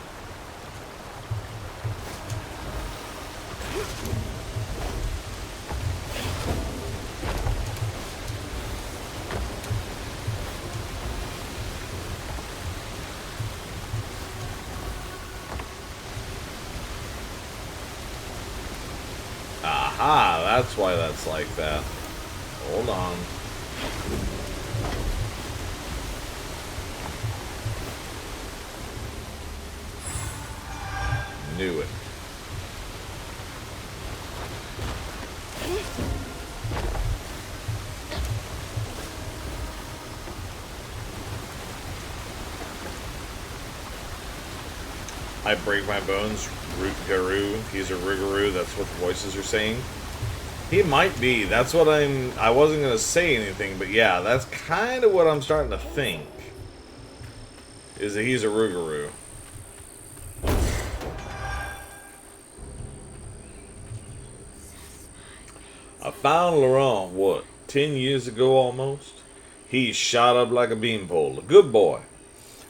Aha, that's why that's like that. Hold on. Knew it. I break my bones, Root Garou. He's a Rougarou. That's what the voices are saying. He might be. That's what I wasn't going to say anything, but yeah, that's kind of what I'm starting to think. Is that he's a Rougarou. I found Laurent, what, 10 years ago almost? He's shot up like a beanpole. A good boy.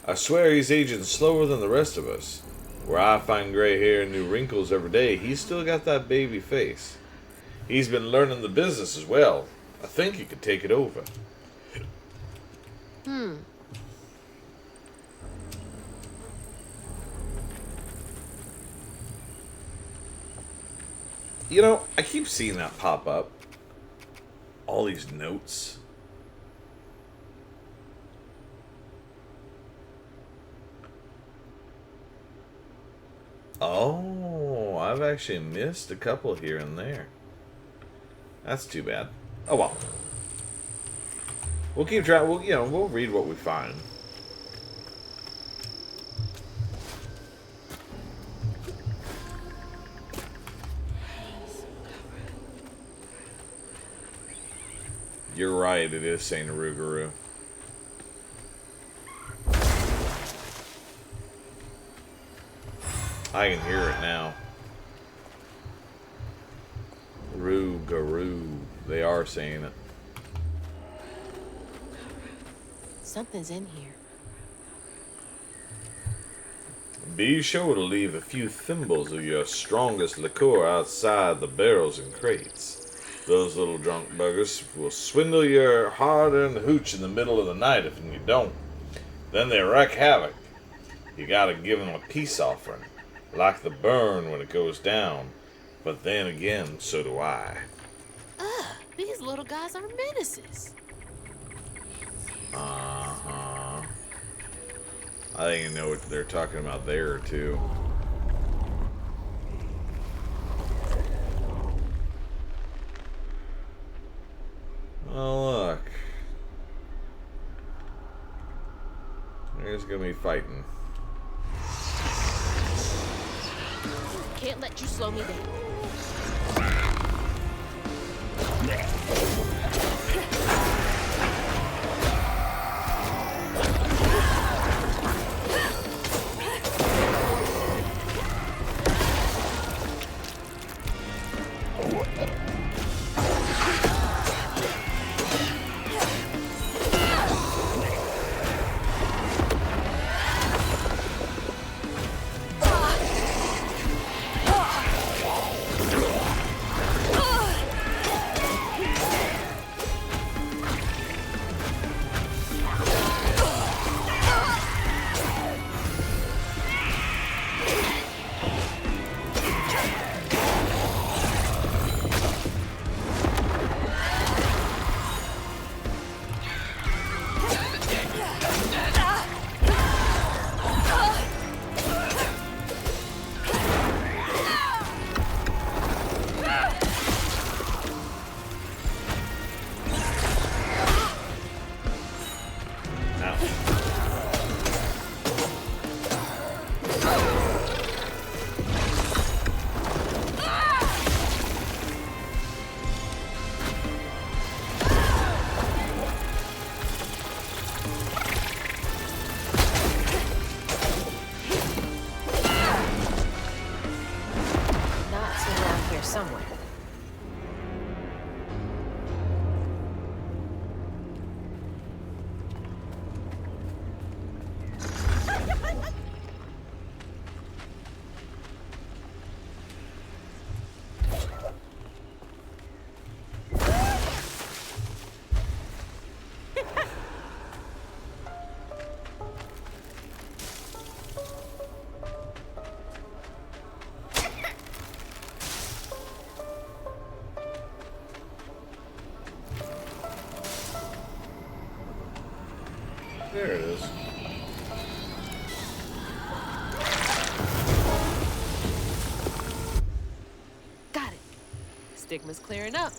I swear he's aging slower than the rest of us. Where I find gray hair and new wrinkles every day, he's still got that baby face. He's been learning the business as well. I think he could take it over. You know, I keep seeing that pop up. All these notes. Oh, I've actually missed a couple here and there. That's too bad. Oh well. We'll keep trying. We'll read what we find. You're right, it is saying Rougarou. I can hear it now. Rougarou. They are saying it. Something's in here. Be sure to leave a few thimbles of your strongest liqueur outside the barrels and crates. Those little drunk buggers will swindle your hard-earned hooch in the middle of the night if you don't. Then they wreak havoc. You gotta give them a peace offering, like the burn when it goes down. But then again, so do I. These little guys are menaces. Uh-huh. I think I know what they're talking about there, too. Oh, look. There's gonna be fighting. Can't let you slow me down. Somewhere. There it is. Got it. Stigma's clearing up.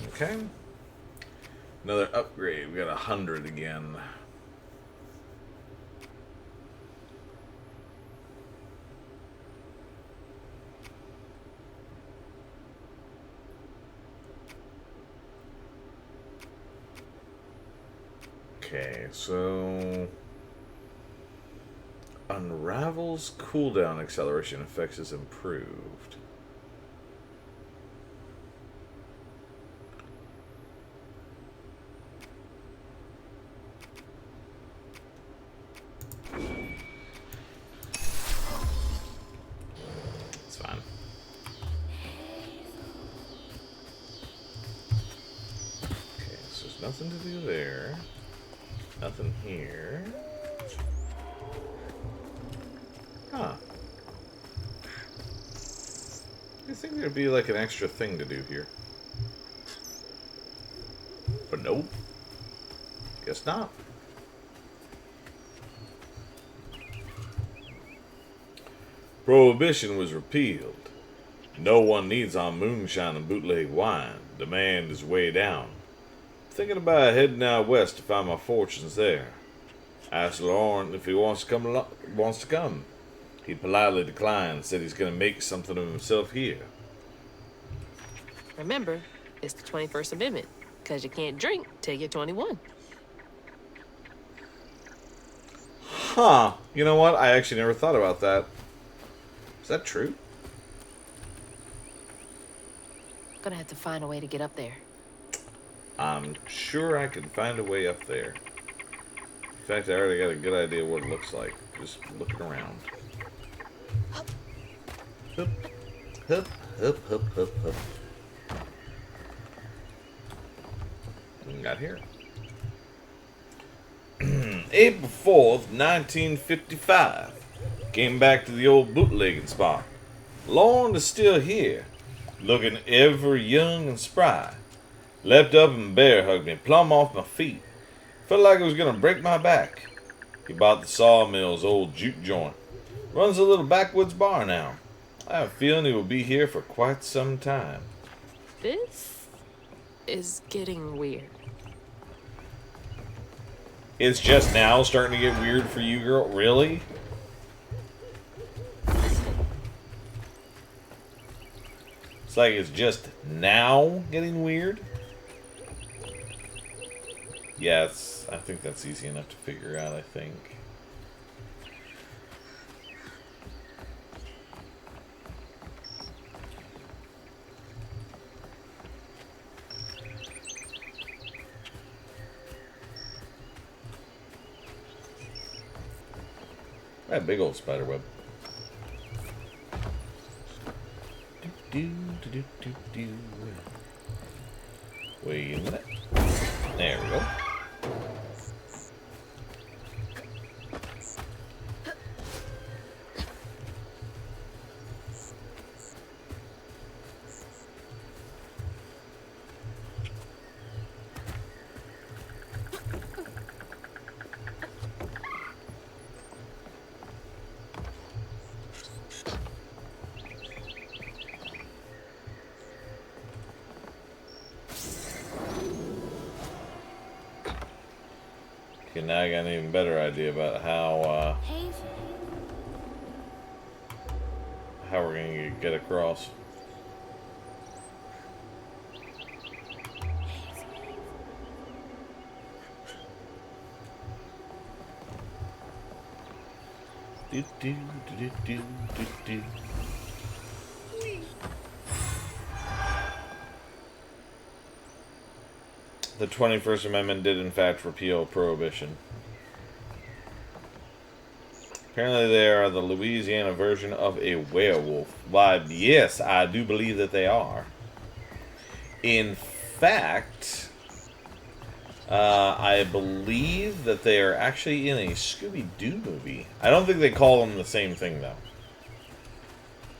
Okay. Another upgrade. We got 100 again. Okay, so Unravel's cooldown acceleration effects is improved. There's nothing to do there. Nothing here. Huh. I think there'd be like an extra thing to do here. But nope. Guess not. Prohibition was repealed. No one needs our moonshine and bootleg wine. Demand is way down. Thinking about heading out west to find my fortunes there. Asked Laurent if he wants to come. He politely declined, said he's going to make something of himself here. Remember, it's the 21st Amendment, because you can't drink till you're 21. Huh. You know what? I actually never thought about that. Is that true? Gonna have to find a way to get up there. I'm sure I can find a way up there. In fact, I already got a good idea what it looks like. Just looking around. Hup. Hup, hup, hup, hup, hup, hup. What we got here? April 4th, 1955. Came back to the old bootlegging spot. Lauren is still here, looking ever young and spry. Leapt up and bear hugged me, plumb off my feet. Felt like it was gonna break my back. He bought the sawmill's old juke joint. Runs a little backwoods bar now. I have a feeling he will be here for quite some time. This is getting weird. It's just now starting to get weird for you, girl? Really? It's like it's just now getting weird? Yeah, I think that's easy enough to figure out, I think. That big old spider web. Wait a minute. There we go. Okay, now I got an even better idea about how we're gonna get across. Do, do, do, do, do, do. The 21st Amendment did in fact repeal prohibition. Apparently they are the Louisiana version of a werewolf. Why, yes, I do believe that they are. In fact, I believe that they are actually in a Scooby-Doo movie. I don't think they call them the same thing, though.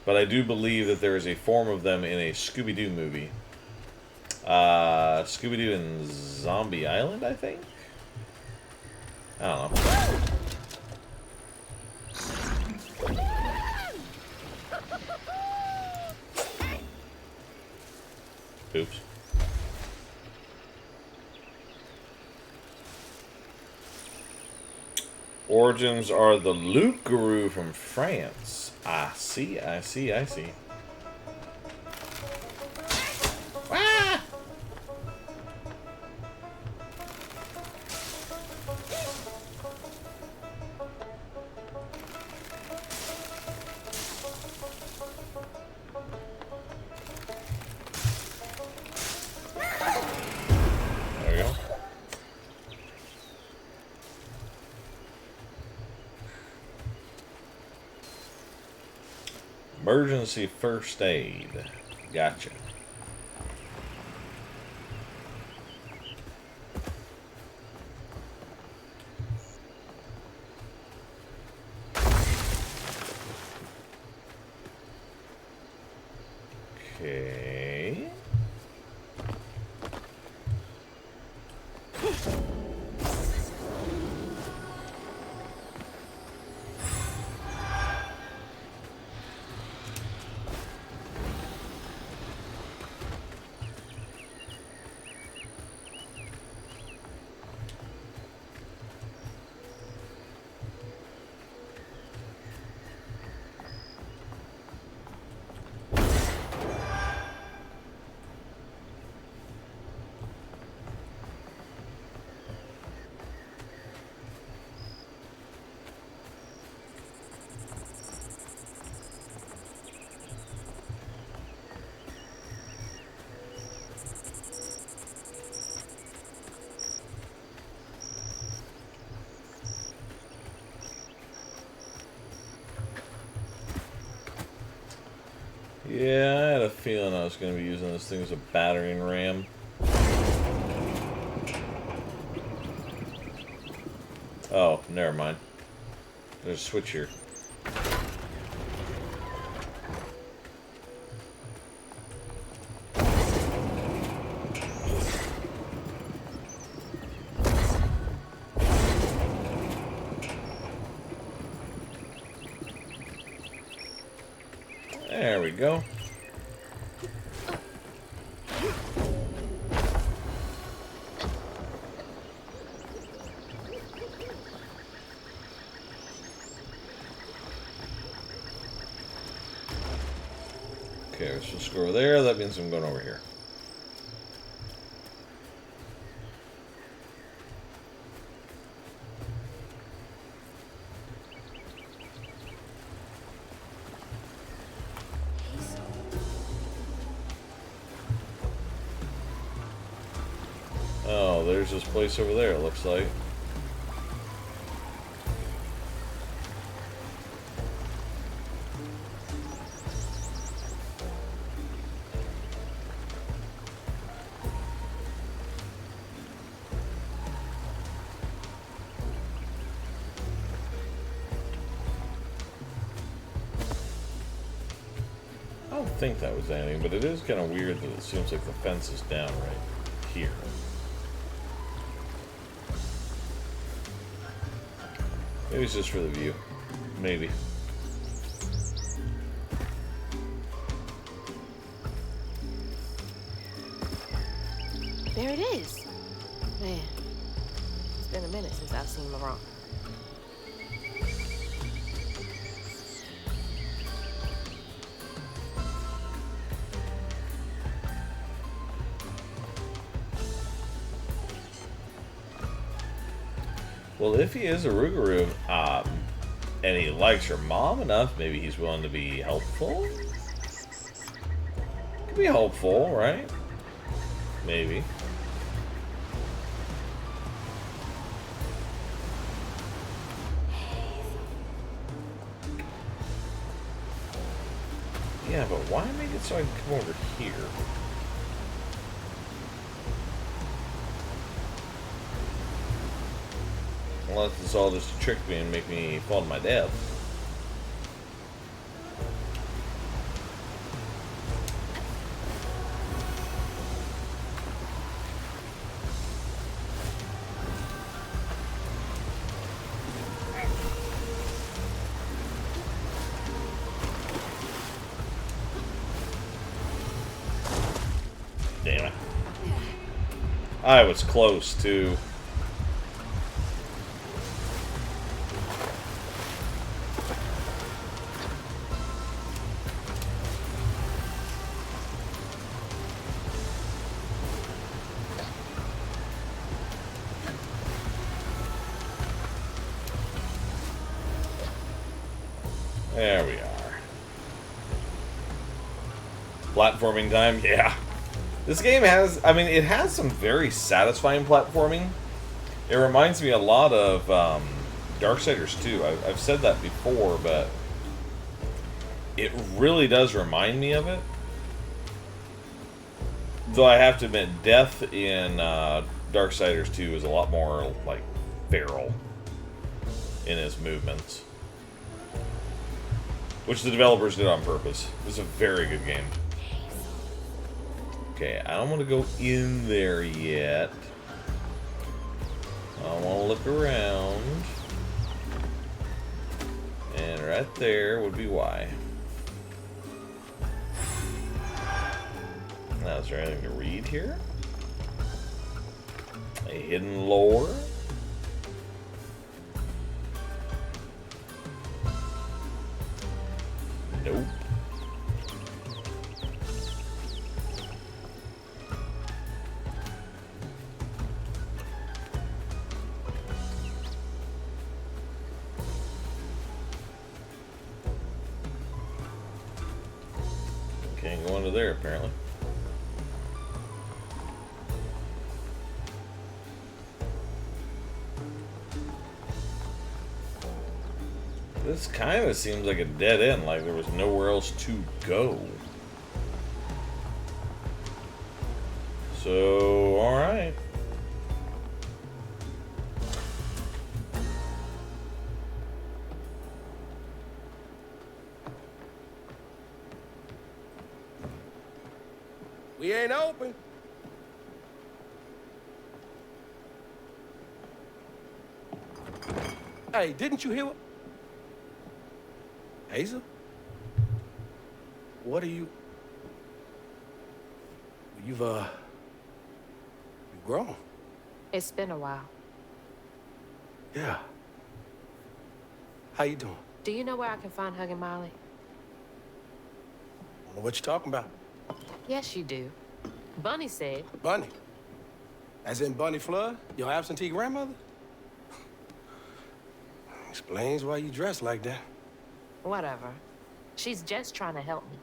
But I do believe that there is a form of them in a Scooby-Doo movie. Scooby-Doo and Zombie Island, I think? I don't know. Oops. Origins are the loup-garou from France. I see, I see, I see. Ah! There we go. Emergency first aid. Gotcha. Yeah, I had a feeling I was going to be using this thing as a battering ram. Oh, never mind. There's a switch here. There we go. Okay, let's just go over there. That means I'm going over here. Oh, there's this place over there, it looks like. I don't think that was anything, but it is kind of weird that it seems like the fence is down right here. Maybe it's just for the view. Maybe. There it is. Man, it's been a minute since I've seen Laurent. Well, if he is a Rougarou, and he likes your mom enough, maybe he's willing to be helpful? Could be helpful, right? Maybe. Yeah, but why make it so I can come over here? Unless it's all just to trick me and make me fall to my death. Damn it. I was close, too. There we are. Platforming time? Yeah. This game has, I mean, it has some very satisfying platforming. It reminds me a lot of Darksiders 2. I've said that before, but it really does remind me of it. Though I have to admit, death in Darksiders 2 is a lot more, like, feral in its movements. Which the developers did on purpose. This is a very good game. Okay, I don't want to go in there yet. I want to look around. And right there would be why. Now, is there anything to read here? A hidden lore? Nope. Can't go under there, apparently. This kind of seems like a dead end, like there was nowhere else to go. So, alright. We ain't open. Hey, didn't you hear what... Hazel? What are you... You've grown. It's been a while. Yeah. How you doing? Do you know where I can find Hug and Molly? I don't know what you're talking about. Yes, you do. Bunny said. Bunny. As in Bunny Flood, your absentee grandmother? Explains why you dress like that. Whatever. She's just trying to help me.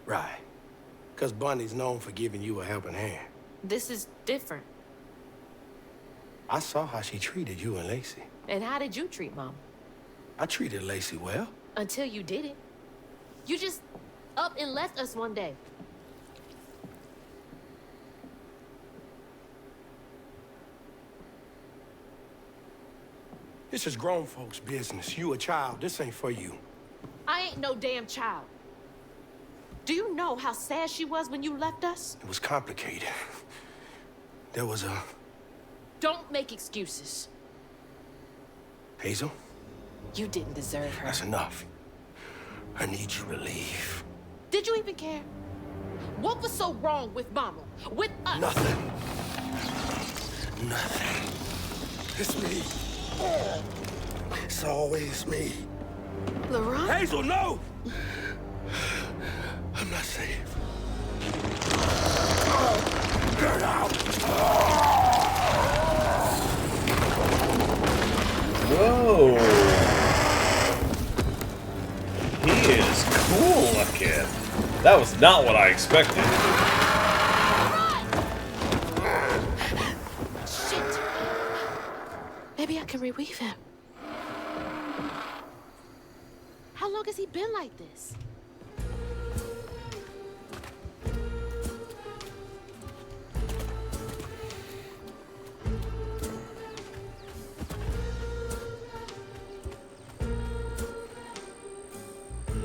Right. Because Bunny's known for giving you a helping hand. This is different. I saw how she treated you and Lacey. And how did you treat Mom? I treated Lacey well. Until you did it. You just up and left us one day. This is grown folks' business. You a child. This ain't for you. I ain't no damn child. Do you know how sad she was when you left us? It was complicated. There was a... Don't make excuses. Hazel? You didn't deserve her. That's enough. I need you to leave. Did you even care? What was so wrong with Mama? With us? Nothing. Nothing. It's me. It's always me. Laurent? Hazel, no! I'm not safe. Get out! Whoa. He is cool looking. That was not what I expected. Shit. Maybe I can reweave him. How long has he been like this?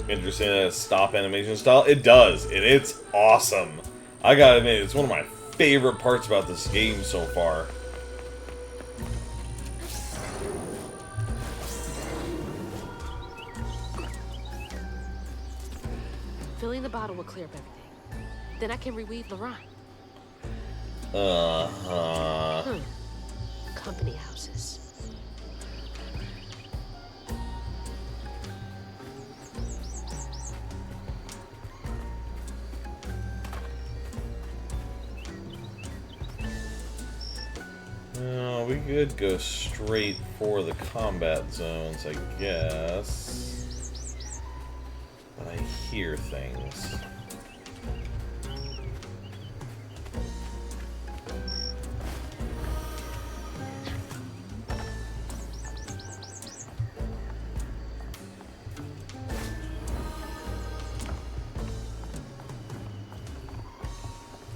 Interesting that it's stop animation style. It does, and it's awesome. I gotta admit, it's one of my favorite parts about this game so far. Filling the bottle will clear up everything. Then I can reweave Laurent. Company houses. We could go straight for the combat zones, I guess. But I hear things.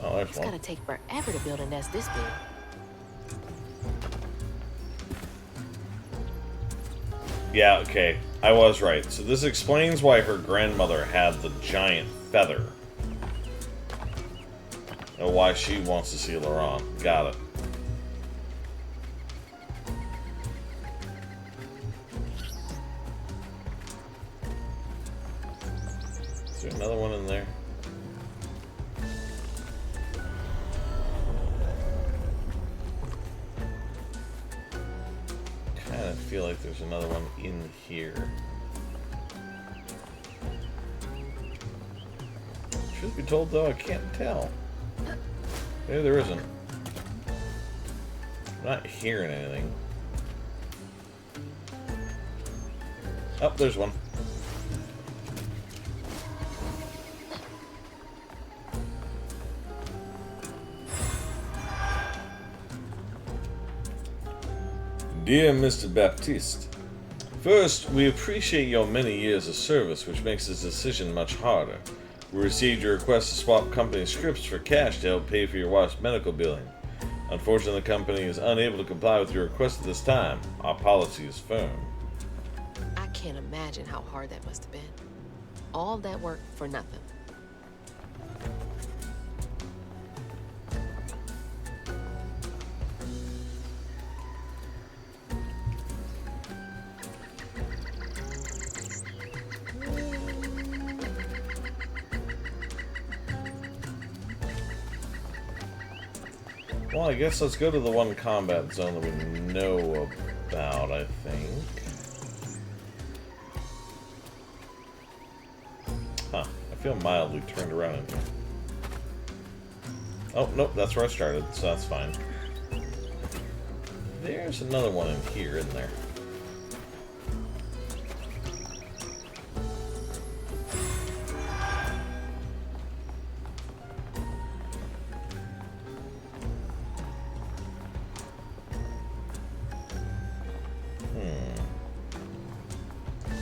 Oh, there's It's one. gonna take forever to build a nest this big. Yeah, okay. I was right. So this explains why her grandmother had the giant feather. And why she wants to see Laurent. Got it. Is there another one in there? I feel like there's another one in here. Truth be told, though, I can't tell. Maybe there isn't. I'm not hearing anything. Oh, there's one. Dear Mr. Baptiste, first, we appreciate your many years of service, which makes this decision much harder. We received your request to swap company scripts for cash to help pay for your wife's medical billing. Unfortunately, the company is unable to comply with your request at this time. Our policy is firm. I can't imagine how hard that must have been. All that work for nothing. Well, I guess let's go to the one combat zone that we know about, I think. Huh. I feel mildly turned around in here. Oh, nope, that's where I started, so that's fine. There's another one in here, isn't there?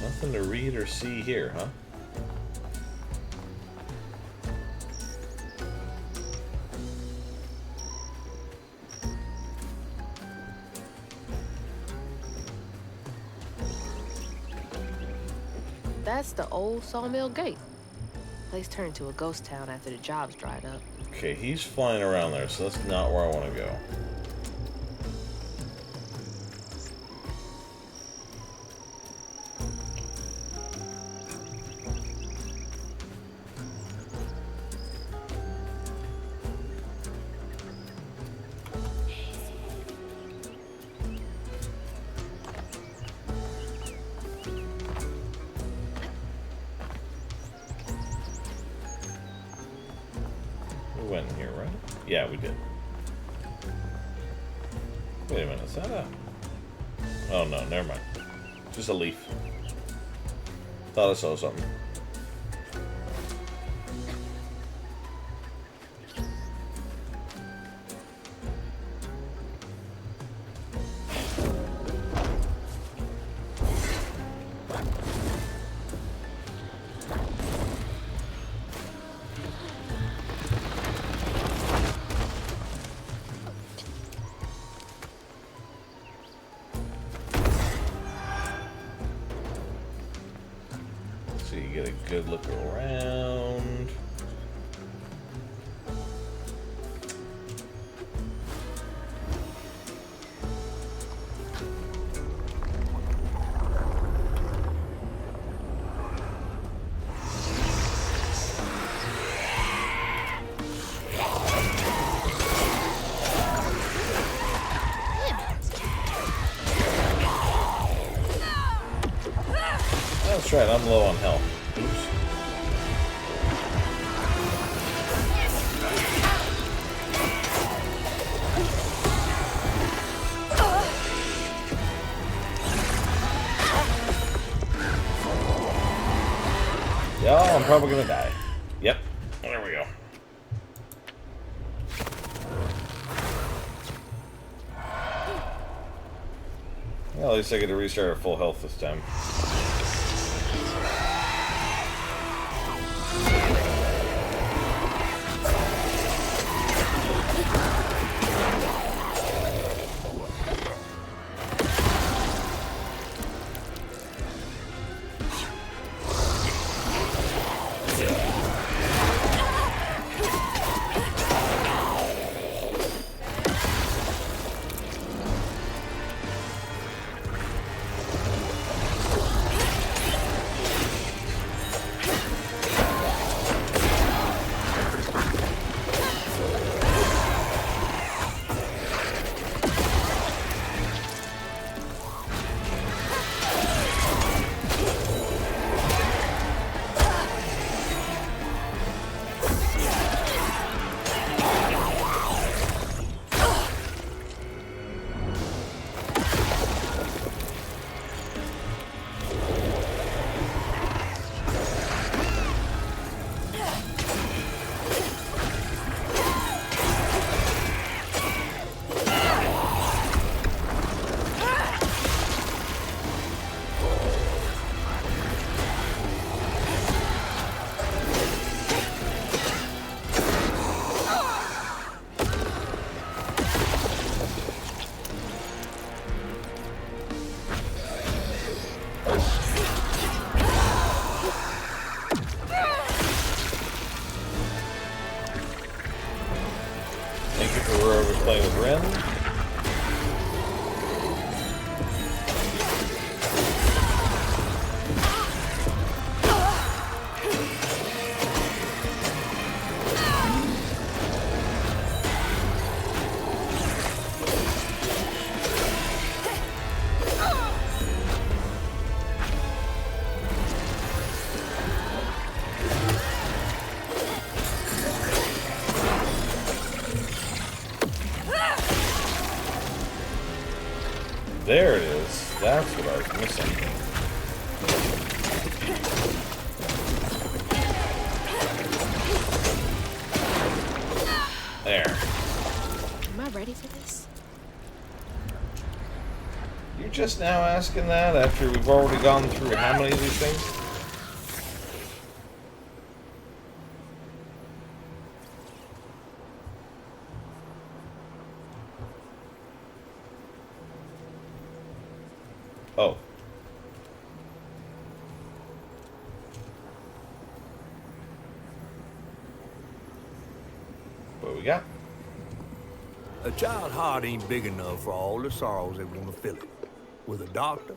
Nothing to read or see here, huh? That's the old Sawmill Gate. Place turned into a ghost town after the jobs dried up. Okay, he's flying around there, so that's not where I want to go. We went in here, right? Yeah, we did. Wait a minute, is that a... Oh no, never mind. Just a leaf. Thought I saw something. So you get a good look around. That's right, I'm low on health. Oops. Yeah, I'm probably gonna die. Yep, there we go. Well, at least I get to restart at full health this time. Whoever's playing with Ren. There it is. That's what I was missing. There. Am I ready for this? You're just now asking that after we've already gone through how many of these things? Oh. What we got? A child's heart ain't big enough for all the sorrows that want to fill it. With a doctor,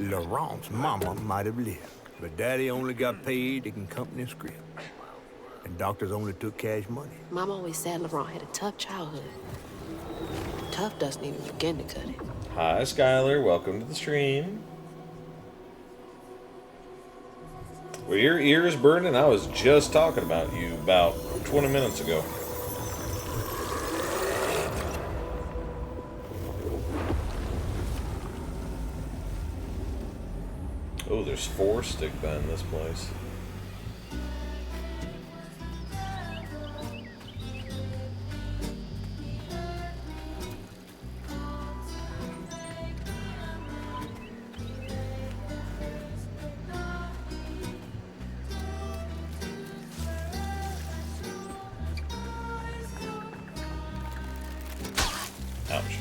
Laurent's mama might have lived. But Daddy only got paid to accompany a script. And doctors only took cash money. Mom always said Laurent had a tough childhood. Tough doesn't even begin to cut it. Hi, Skylar. Welcome to the stream. Were your ears burning? I was just talking about you about 20 minutes ago. Oh, there's 4 stigma in this place. Ouch.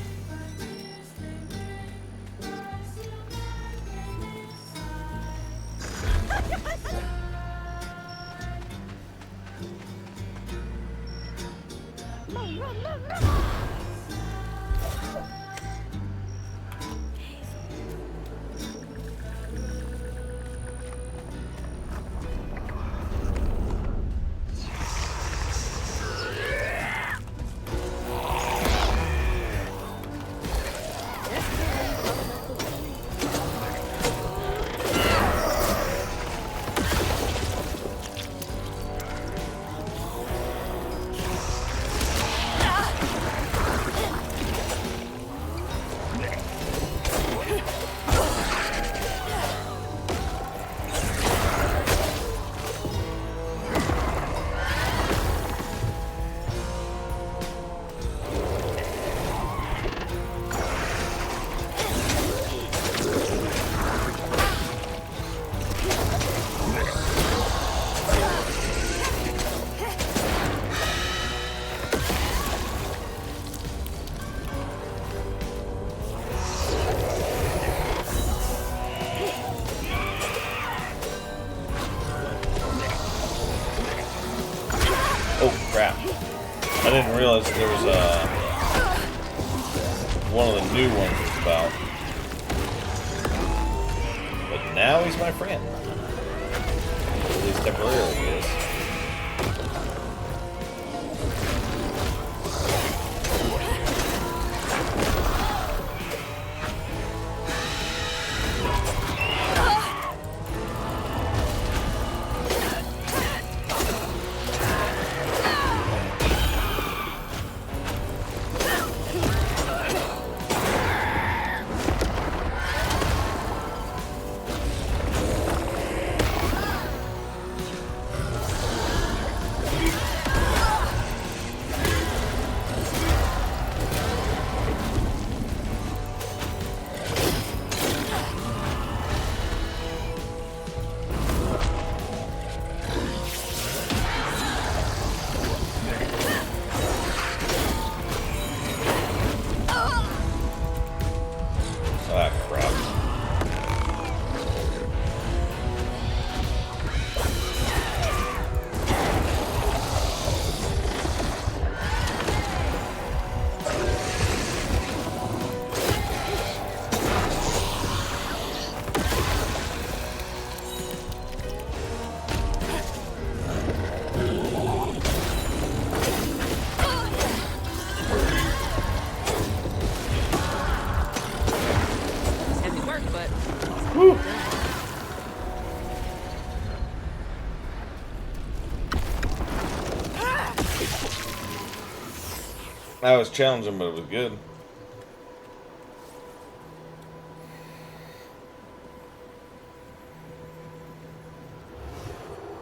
Oh crap. I didn't realize that there was one of the new ones was about. But now he's my friend. At least temporarily he is. I was challenging, but it was good.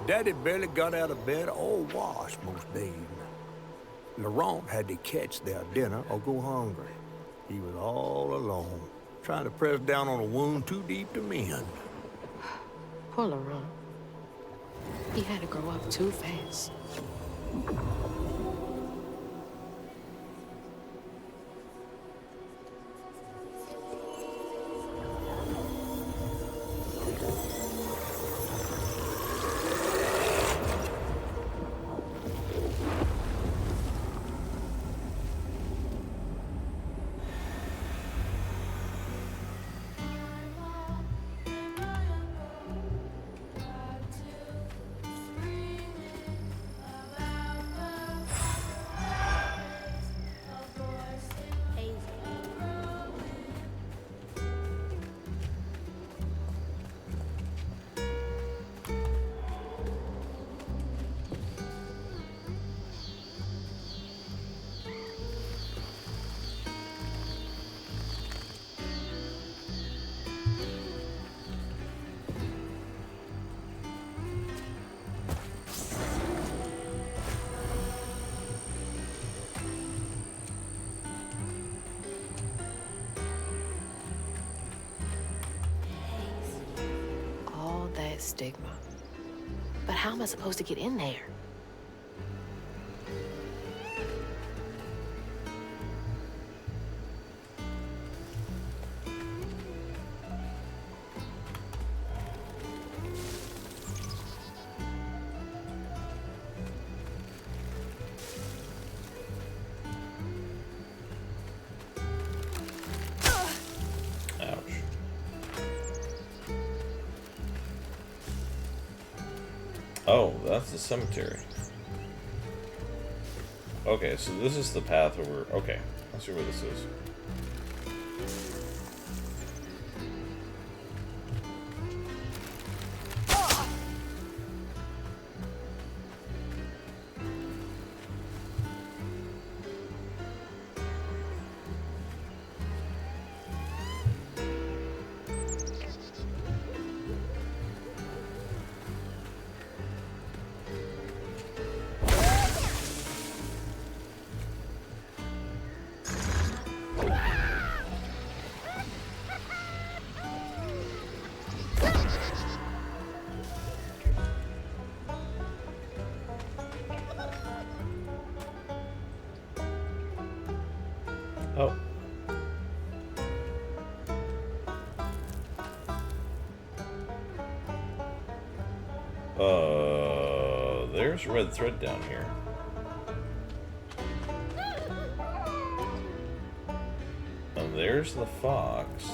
Daddy barely got out of bed or washed most days. Laurent had to catch their dinner or go hungry. He was all alone, trying to press down on a wound too deep to mend. Poor Laurent. He had to grow up too fast. All that stigma. But how am I supposed to get in there? Oh, that's the cemetery. Okay, so this is the path over. Okay, let's see where this is. Oh. There's a red thread down here. And there's the fox.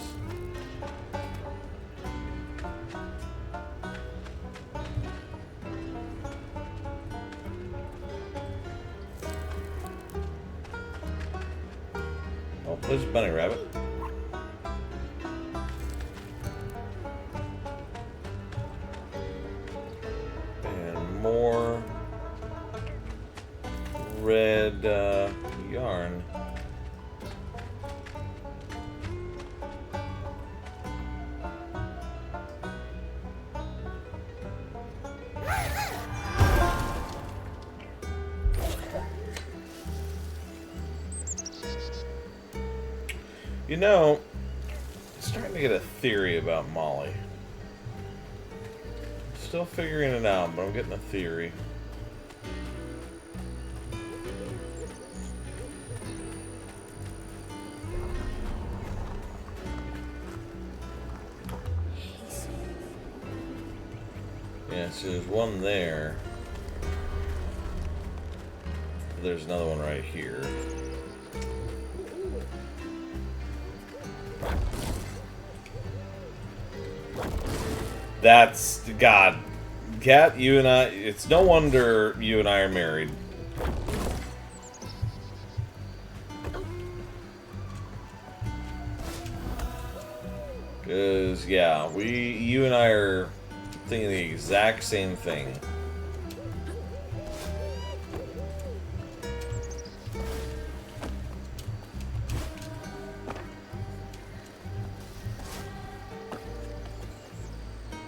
Oh, there's a bunny rabbit. And more red yarn. You know, starting to get a theory about Molly. Still figuring it out, but I'm getting a theory. Yeah, so there's one there. There's another one right here. That's, God, Kat, you and I, it's no wonder you and I are married. Because, yeah, you and I are thinking the exact same thing.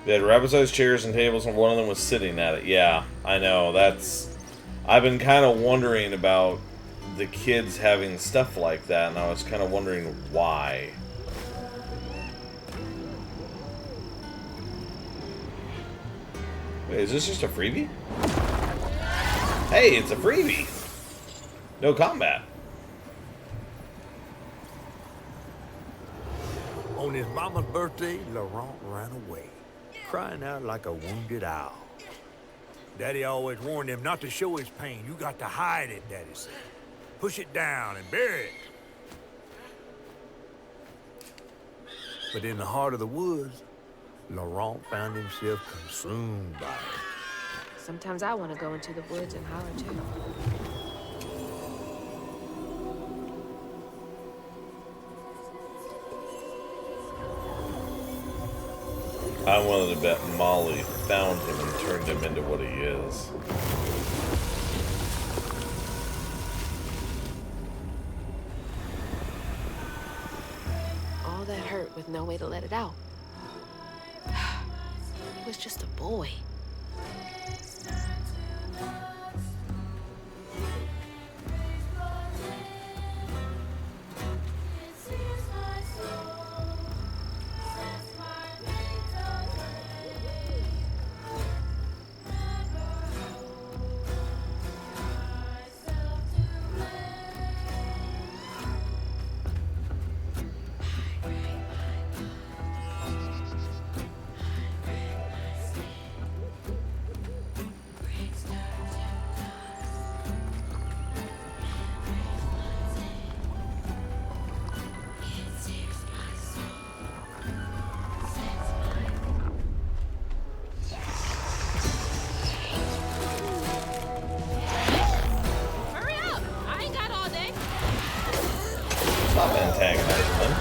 They had rabbit-sized chairs and tables, and one of them was sitting at it. Yeah, I know. I've been kind of wondering about the kids having stuff like that, and I was kind of wondering why. Wait, is this just a freebie? Hey, it's a freebie! No combat. On his mama's birthday, Laurent ran away, crying out like a wounded owl. Daddy always warned him not to show his pain. You got to hide it, Daddy said. Push it down and bury it. But in the heart of the woods, Laurent found himself consumed by it. Sometimes I want to go into the woods and holler too. I wanted to bet Molly found him and turned him into what he is. All that hurt with no way to let it out. He was just a boy. Stop antagonizing them.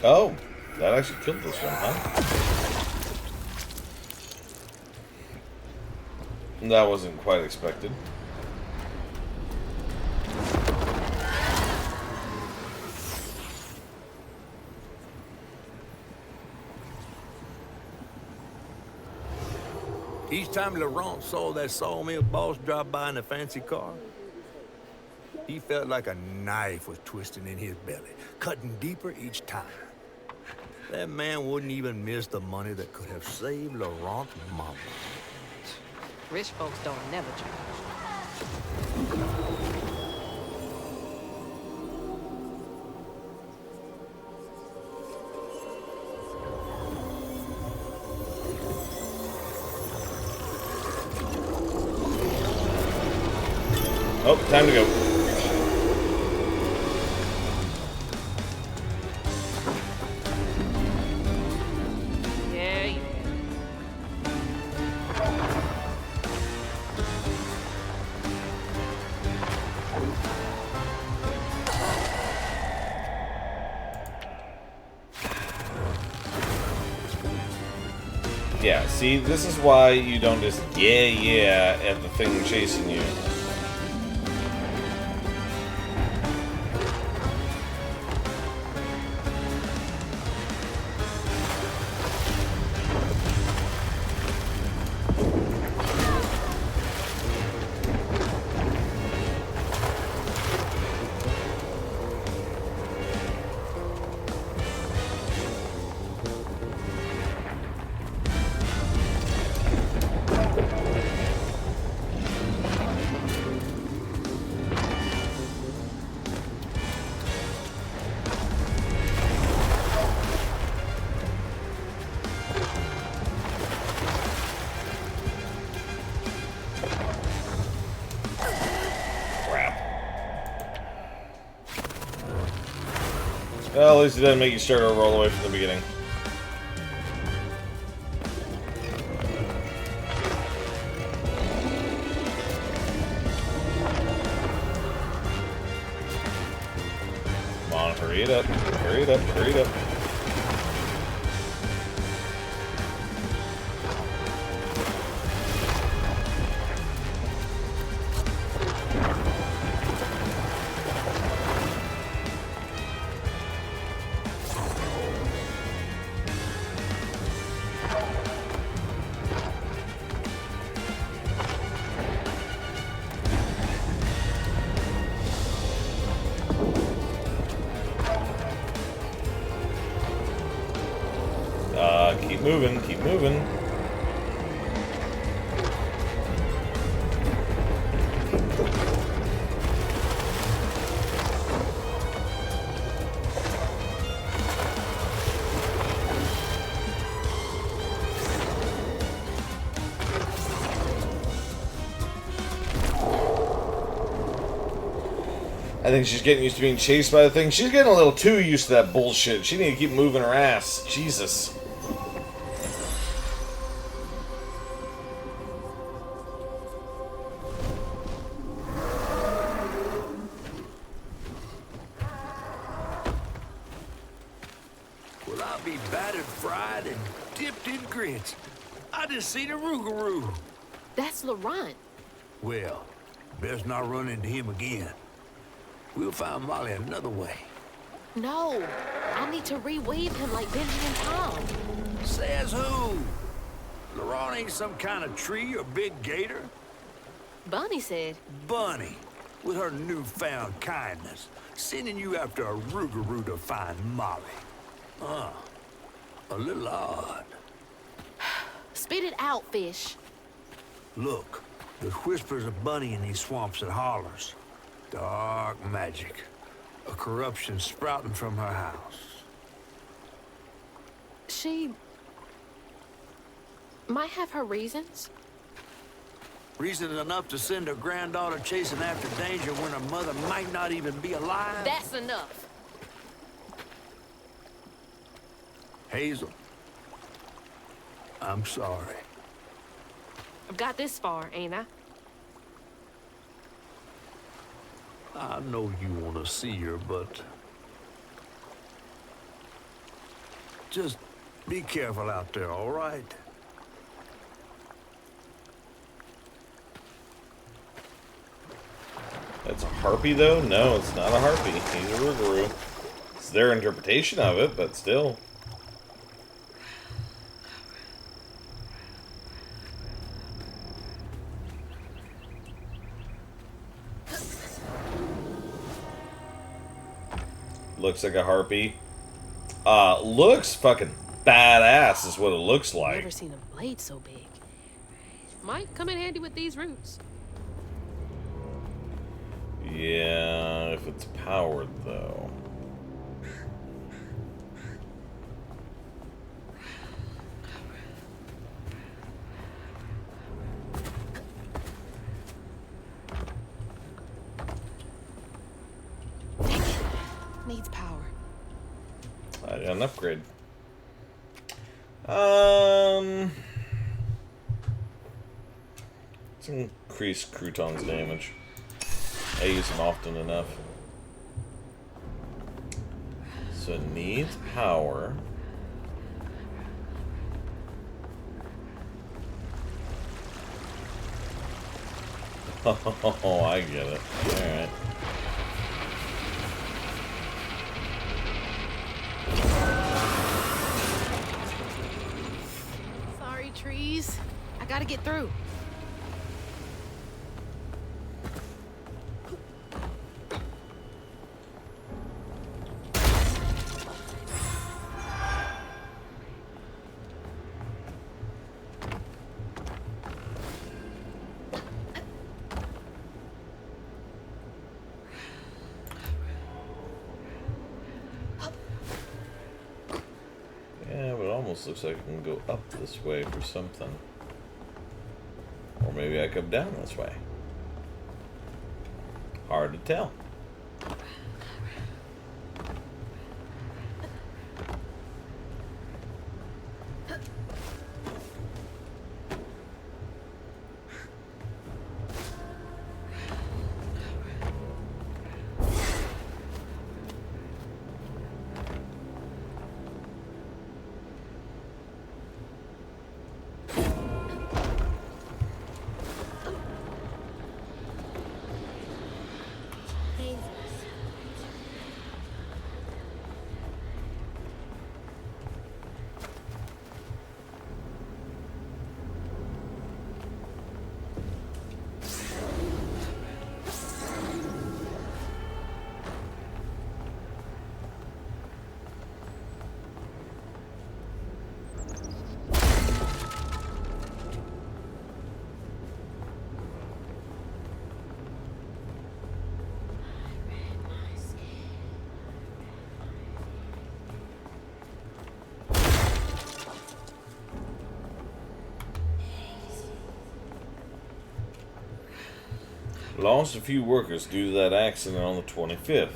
Oh, that actually killed this one, huh? That wasn't quite expected. Each time Laurent saw that sawmill boss drive by in a fancy car, he felt like a knife was twisting in his belly, cutting deeper each time. That man wouldn't even miss the money that could have saved Laurent's mama. Rich folks don't never change. Oh, time to go. Yeah, see, this is why you don't just yeah at the thing chasing you. Well, at least it doesn't make you start over all the way from the beginning. Come on, hurry it up. Hurry it up, hurry it up. Keep moving, keep moving. I think she's getting used to being chased by the thing. She's getting a little too used to that bullshit. She need to keep moving her ass. Jesus. Well, I'll be battered, fried, and dipped in grits. I just seen a Rougarou. That's Laurent. Well, best not run into him again. We'll find Molly another way. No, I need to reweave him like Benji and Tom. Says who? Laurent ain't some kind of tree or big gator. Bunny said. Bunny, with her newfound kindness, sending you after a Rougarou to find Molly. A little odd. Spit it out, fish. Look, there's whispers of Bunny in these swamps and hollers. Dark magic. A corruption sprouting from her house. She might have her reasons. Reason enough to send her granddaughter chasing after danger when her mother might not even be alive? That's enough. Hazel, I'm sorry. I've got this far, ain't I? I know you want to see her, but... just be careful out there, all right? That's a harpy, though? No, it's not a harpy. He's a Rougarou. It's their interpretation of it, but still. Looks like a harpy. Looks fucking badass is what it looks like. Never seen a blade so big. Might come in handy with these roots. Yeah, if it's powered, though. Needs power. I got an upgrade. Let's increase Crouton's damage. I use them often enough. So it needs power. Oh, I get it. Alright. Sorry, trees. I gotta get through. Yeah, but it almost looks like I can go up this way for something. Or maybe I come down this way. Hard to tell. Lost a few workers due to that accident on the 25th.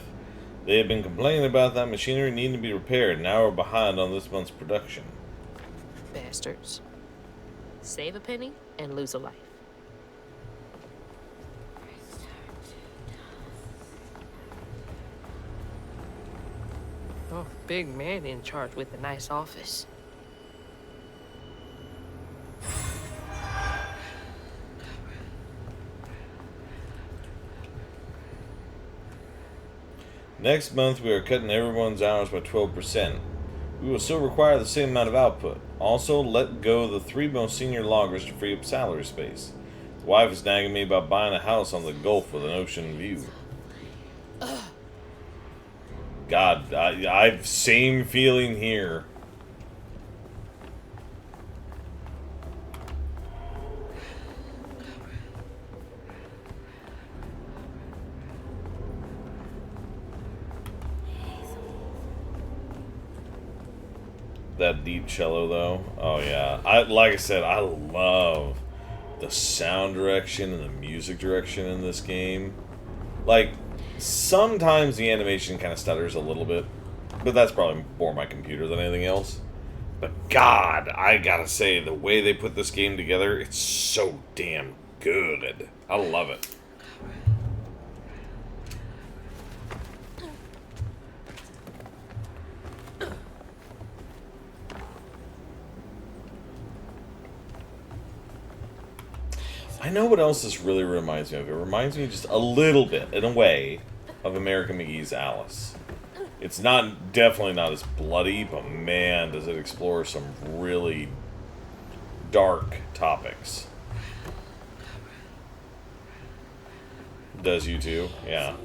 They had been complaining about that machinery needing to be repaired. Now we're behind on this month's production. Bastards. Save a penny and lose a life. Oh, big man in charge with a nice office. Next month, we are cutting everyone's hours by 12%. We will still require the same amount of output. Also, let go of the 3 most senior loggers to free up salary space. The wife is nagging me about buying a house on the Gulf with an ocean view. God, I've same feeling here. That deep cello, though. Oh yeah, like I said, I love the sound direction and the music direction in this game. Like, sometimes the animation kind of stutters a little bit, but that's probably more my computer than anything else. But God, I gotta say, the way they put this game together, it's so damn good. I love it. I know what else this really reminds me of. It reminds me just a little bit, in a way, of American McGee's Alice. It's definitely not as bloody, but man, does it explore some really dark topics. Does you too? Yeah.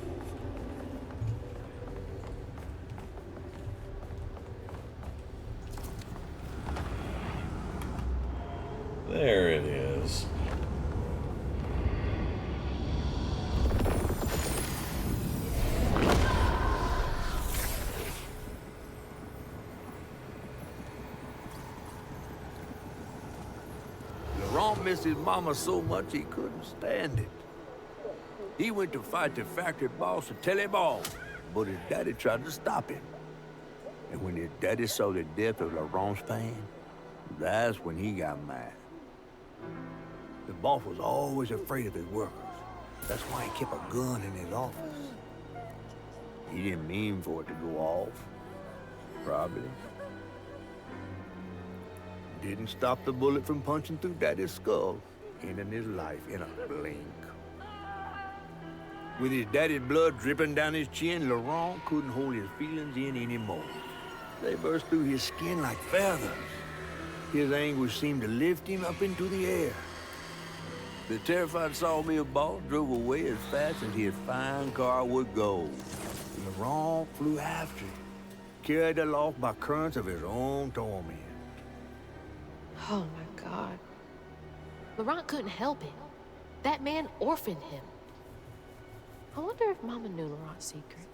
There it is. Laurent missed his mama so much he couldn't stand it. He went to fight the factory boss to tell him off, but his daddy tried to stop him. And when his daddy saw the death of Laurent's fan, that's when he got mad. The boss was always afraid of his workers. That's why he kept a gun in his office. He didn't mean for it to go off. Probably. Didn't stop the bullet from punching through Daddy's skull, ending his life in a blink. With his daddy's blood dripping down his chin, Laurent couldn't hold his feelings in anymore. They burst through his skin like feathers. His anguish seemed to lift him up into the air. The terrified sawmill boss drove away as fast as his fine car would go. Laurent flew after it, carried aloft by currents of his own torment. Oh my God. Laurent couldn't help it. That man orphaned him. I wonder if Mama knew Laurent's secret.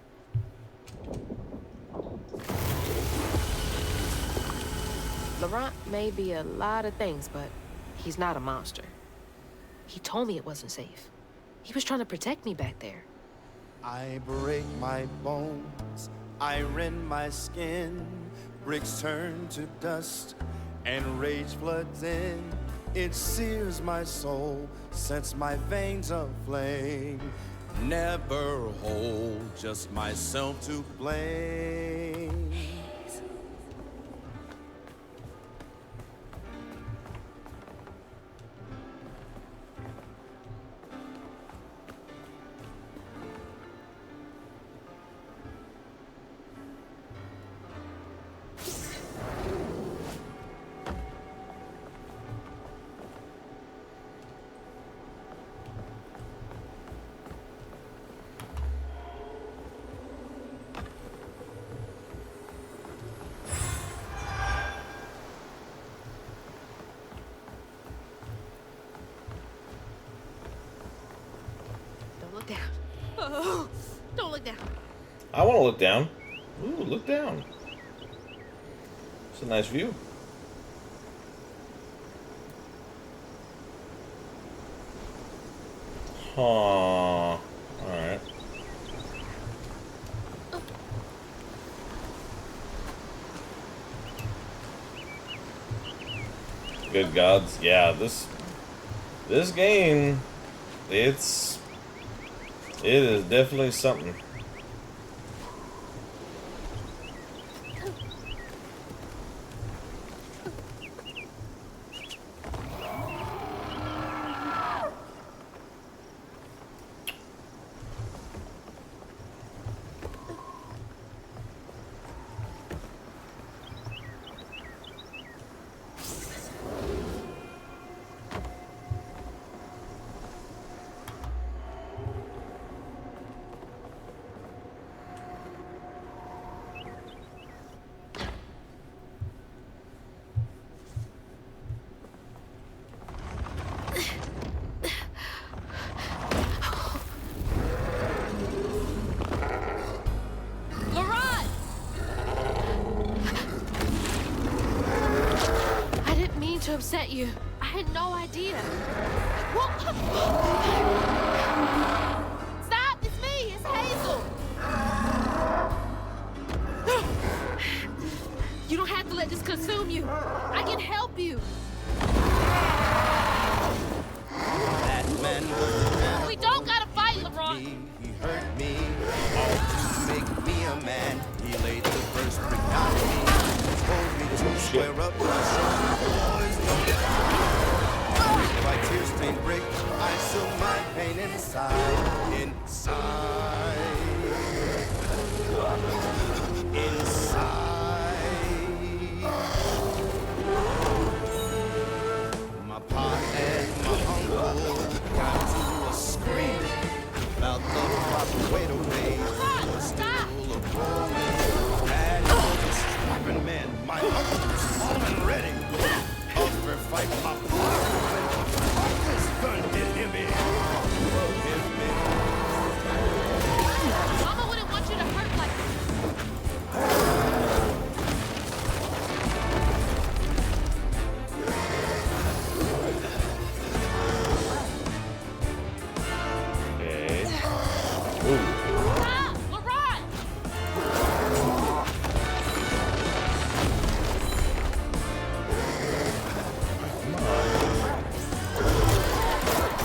Laurent may be a lot of things, but he's not a monster. He told me it wasn't safe. He was trying to protect me back there. I break my bones, I rend my skin, bricks turn to dust, and rage floods in. It sears my soul, sets my veins aflame. Never hold, just myself to blame. Don't look down. Oh, don't look down. I want to look down. Ooh, look down. It's a nice view. Alright. Good gods. Yeah, this game, it is definitely something. To upset you. I had no idea. Stop! It's me! It's Hazel! You don't have to let this consume you. I can help you. That man was We don't gotta fight, LeBron. he hurt me, all to make me a man. He laid the first brick on me, told me to square up my shoulder. Boys, no by tear-stained brick, I sew my pain inside. My pa and my uncle got to a scream about the proper way to raise. Stop! Dad was a strapping man. My uncle was falling ready. After a fight, my uncle's gun did him in. Mama wouldn't want you to hurt like this. Okay. Ooh. Stop! LeBron!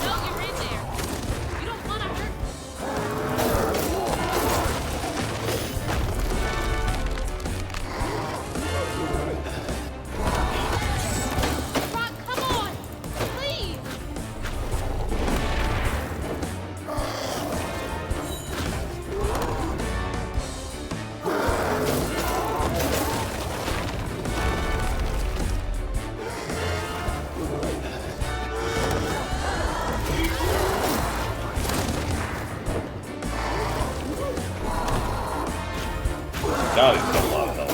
No, you're in there. You don't want to hurt. LeBron, come on! Please! God, he's got a lot of health.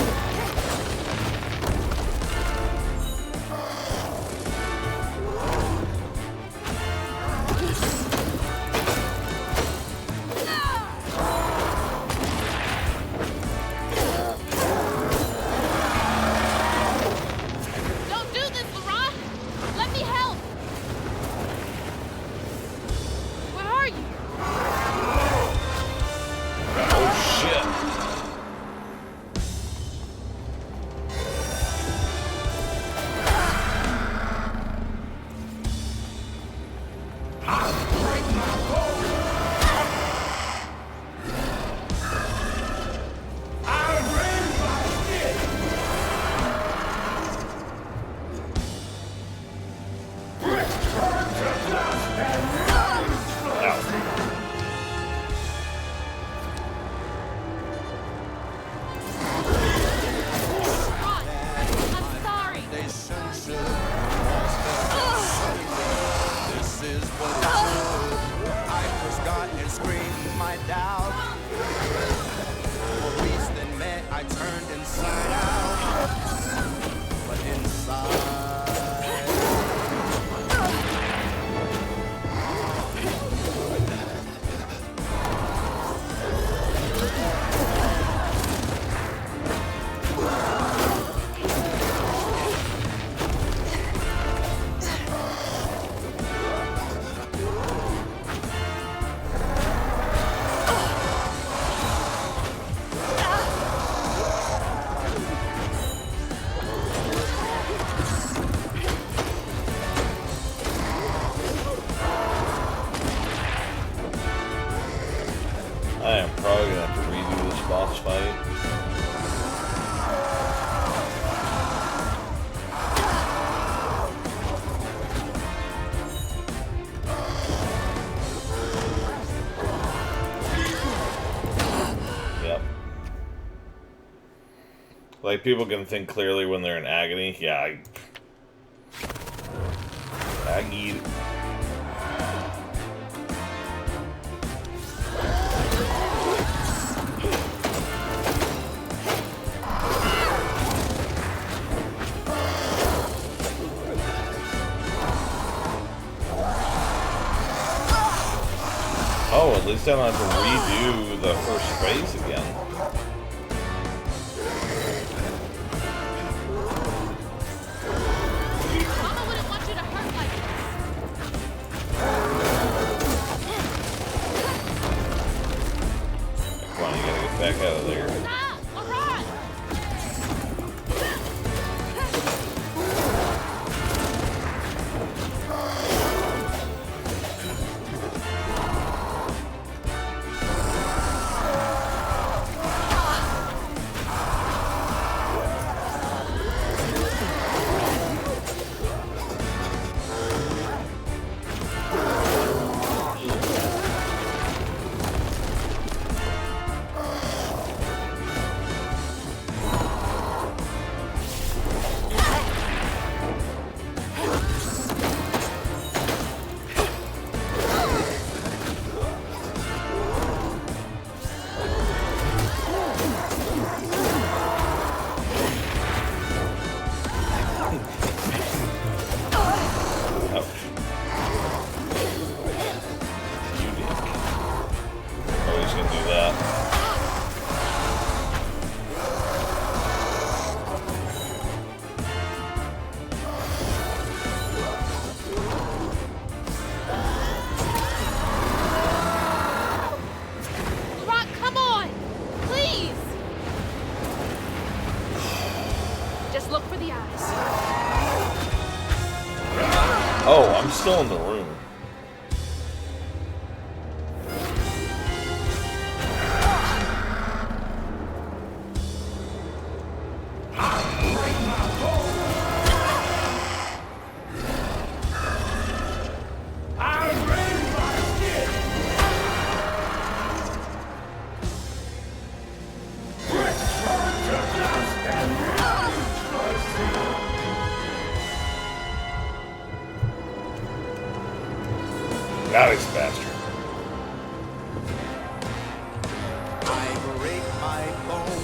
Don't do this, LeBron! Let me help! Where are you? Oh shit. Yep. Like, people can think clearly when they're in agony. Yeah, agony. Oh, at least I don't have to redo the first phase again. Mama wouldn't want you to hurt like this. Come on, you gotta get back out of there. Stop! Laurent! Oh, I'm still in the room. Now he's faster.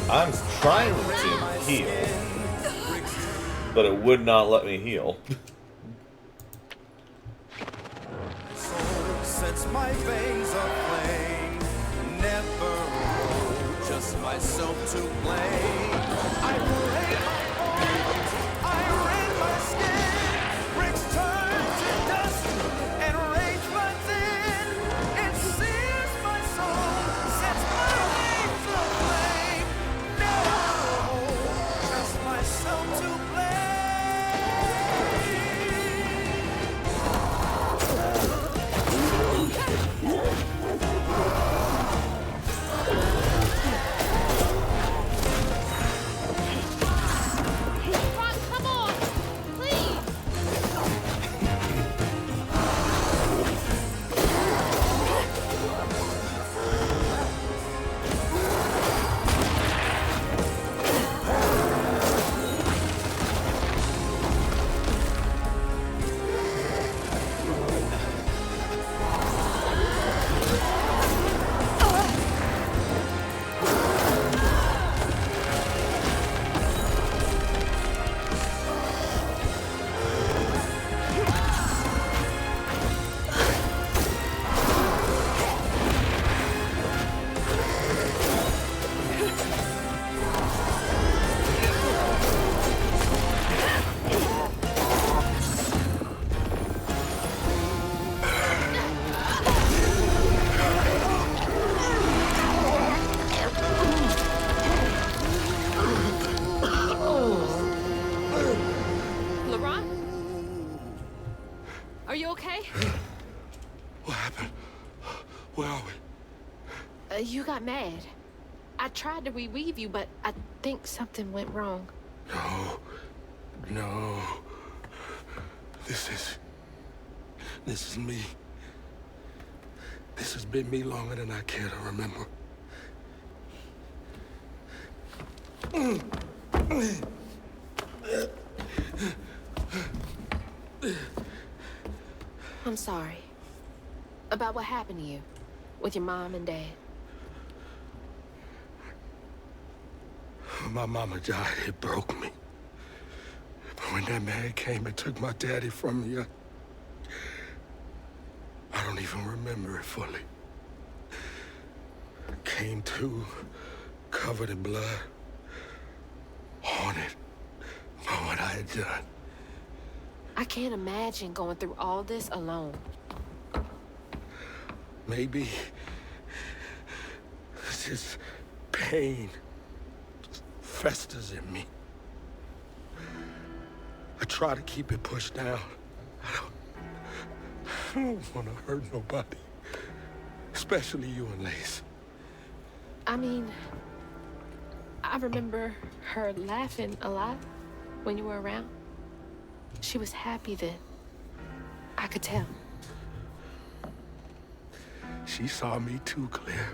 I'm trying to heal, but it would not let me heal. Since my veins are flame, never just myself to blame. I break my bones, I rend my skin, bricks turn to dust, and rage floods in. It sears my soul, sets my veins aflame. Never just myself to blame. Are you okay? What happened? Where are we? You got mad. I tried to reweave you, but I think something went wrong. No. No. This is me. This has been me longer than I care to remember. I'm sorry. About what happened to you with your mom and dad. My mama died. It broke me. But when that man came and took my daddy from me, I don't even remember it fully. Came to, covered in blood, haunted by what I had done. I can't imagine going through all this alone. Maybe this pain just festers in me. I try to keep it pushed down. I don't want to hurt nobody, especially you and Lace. I mean, I remember her laughing a lot when you were around. She was happy then. I could tell. She saw me too, Claire.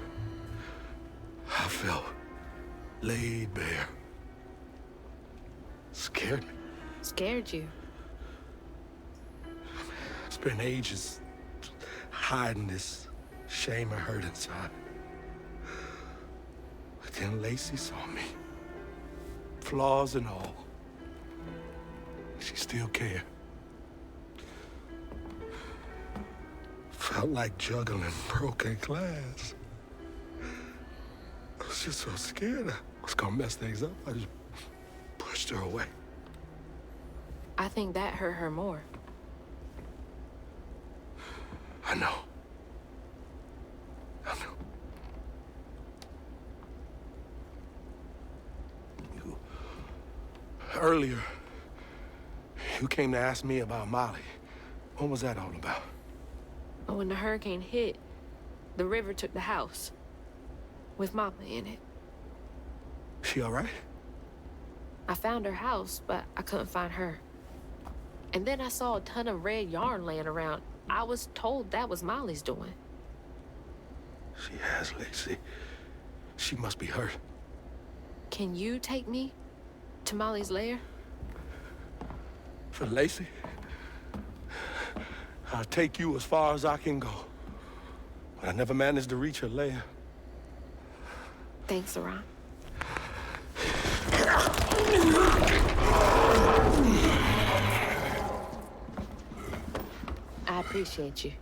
I felt laid bare. Scared me. Scared you? Spent ages hiding this shame and hurt inside. But then Lacey saw me. Flaws and all. She still cared. Felt like juggling broken glass. I was just so scared I was gonna mess things up. I just pushed her away. I think that hurt her more. I know. I know. Earlier, you came to ask me about Molly. What was that all about? But when the hurricane hit, the river took the house. With Mama in it. She all right? I found her house, but I couldn't find her. And then I saw a ton of red yarn laying around. I was told that was Molly's doing. She has, Lacey. She must be hurt. Can you take me to Molly's lair? For Lacey? I'll take you as far as I can go. But I never managed to reach her lair. Thanks, Laurent. I appreciate you.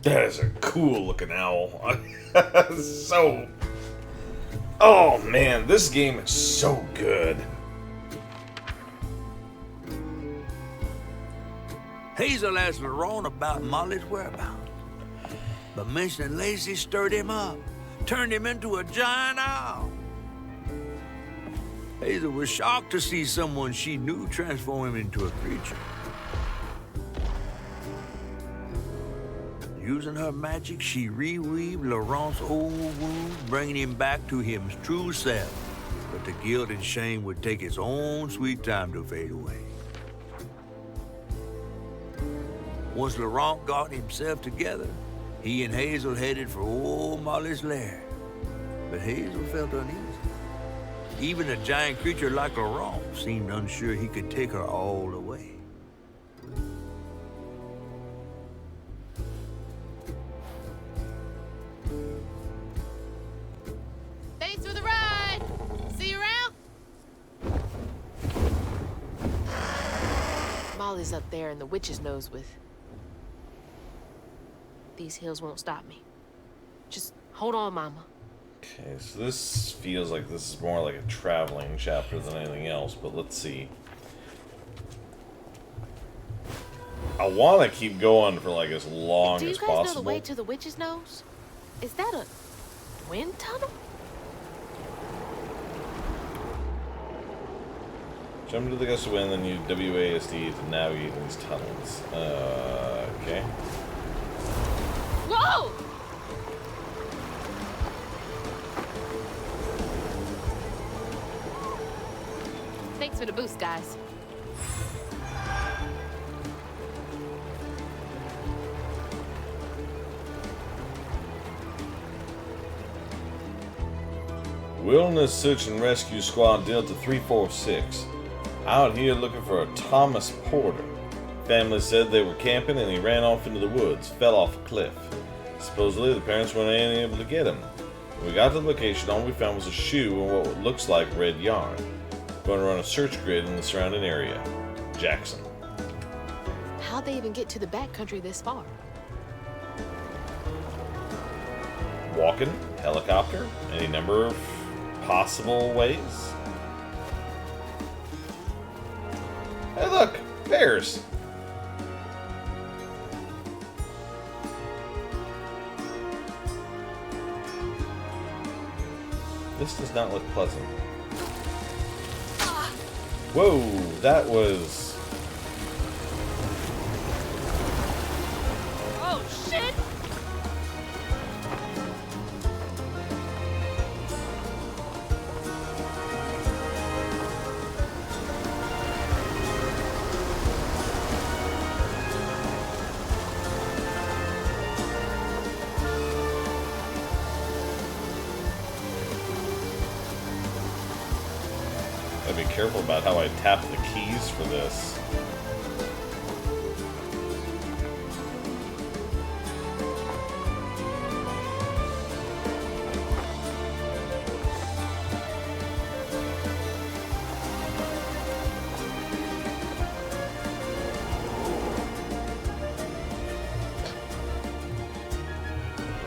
That is a cool looking owl. So... Oh man, this game is so good. Hazel asked Laurent about Molly's whereabouts. But mentioning Lacey stirred him up, turned him into a giant owl. Hazel was shocked to see someone she knew transform him into a creature. Using her magic, she reweaved Laurent's old wound, bringing him back to his true self. But the guilt and shame would take its own sweet time to fade away. Once Laurent got himself together, he and Hazel headed for old Molly's lair. But Hazel felt uneasy. Even a giant creature like Laurent seemed unsure he could take her all the way. Thanks for the ride. See you around. Molly's up there in the witch's nose with. These hills won't stop me. Just hold on, Mama. Okay, so this feels like this is more like a traveling chapter than anything else, but let's see. I want to keep going for like as long Do you as guys possible. know the way to the witch's nose? Is that a wind tunnel? Jump into the gust of wind, then use WASD to navigate these tunnels. Okay. Whoa! Thanks for the boost, guys. Wilderness Search and Rescue Squad Delta 346. Out here looking for a Thomas Porter. Family said they were camping and he ran off into the woods, fell off a cliff. Supposedly the parents weren't able to get him. When we got to the location, all we found was a shoe and what looks like red yarn. Going to run a search grid in the surrounding area. Jackson. How'd they even get to the backcountry this far? Walking, helicopter, any number of possible ways. Hey look, bears. This does not look pleasant. Whoa, that was... Oh, shit! Gotta be careful about how I tap the keys for this.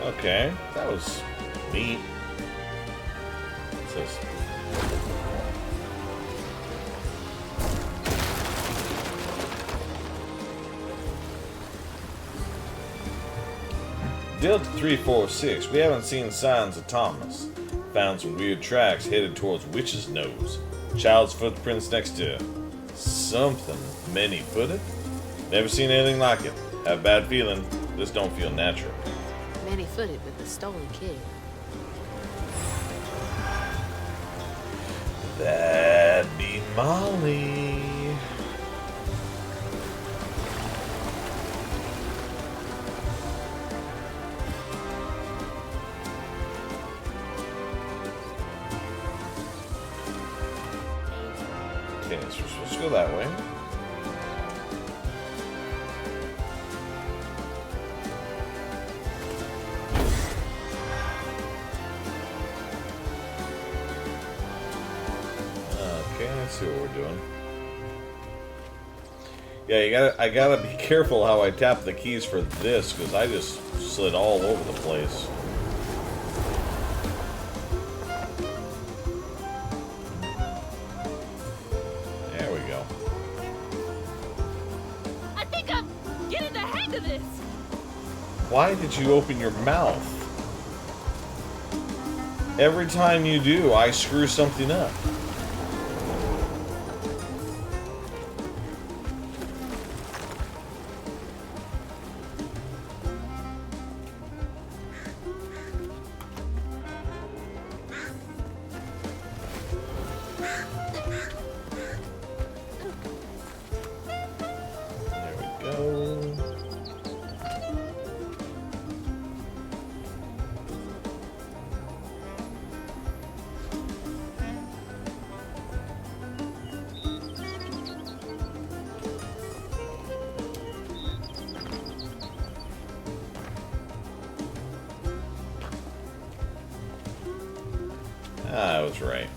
Okay, that was neat. What's this? Delta 346, we haven't seen signs of Thomas. Found some weird tracks headed towards Witch's Nose. Child's footprints next to something many-footed. Never seen anything like it. Have a bad feeling. This don't feel natural. Many-footed with the stolen kid. That'd be Molly. Okay, so we're supposed to go that way. Okay, let's see what we're doing. Yeah, I gotta be careful how I tap the keys for this, because I just slid all over the place. There we go. I think I'm getting the hang of this! Why did you open your mouth? Every time you do, I screw something up. There we go. I was right.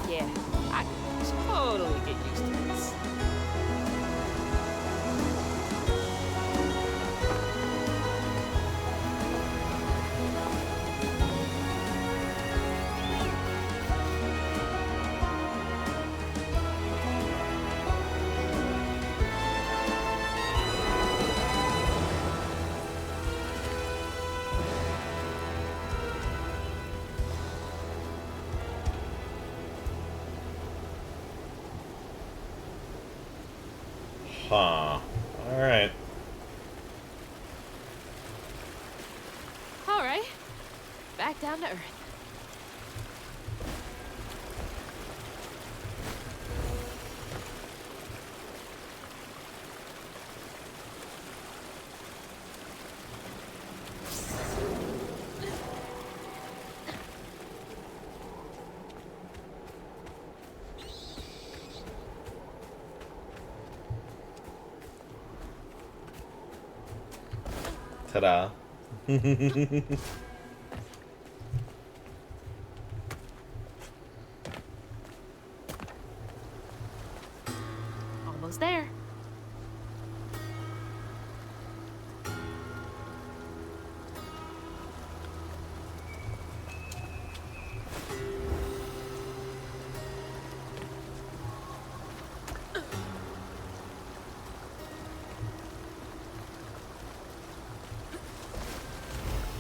Yeah, I totally get used to this. Huh. Alright. All right. Back down to earth. Ta-da. Almost there.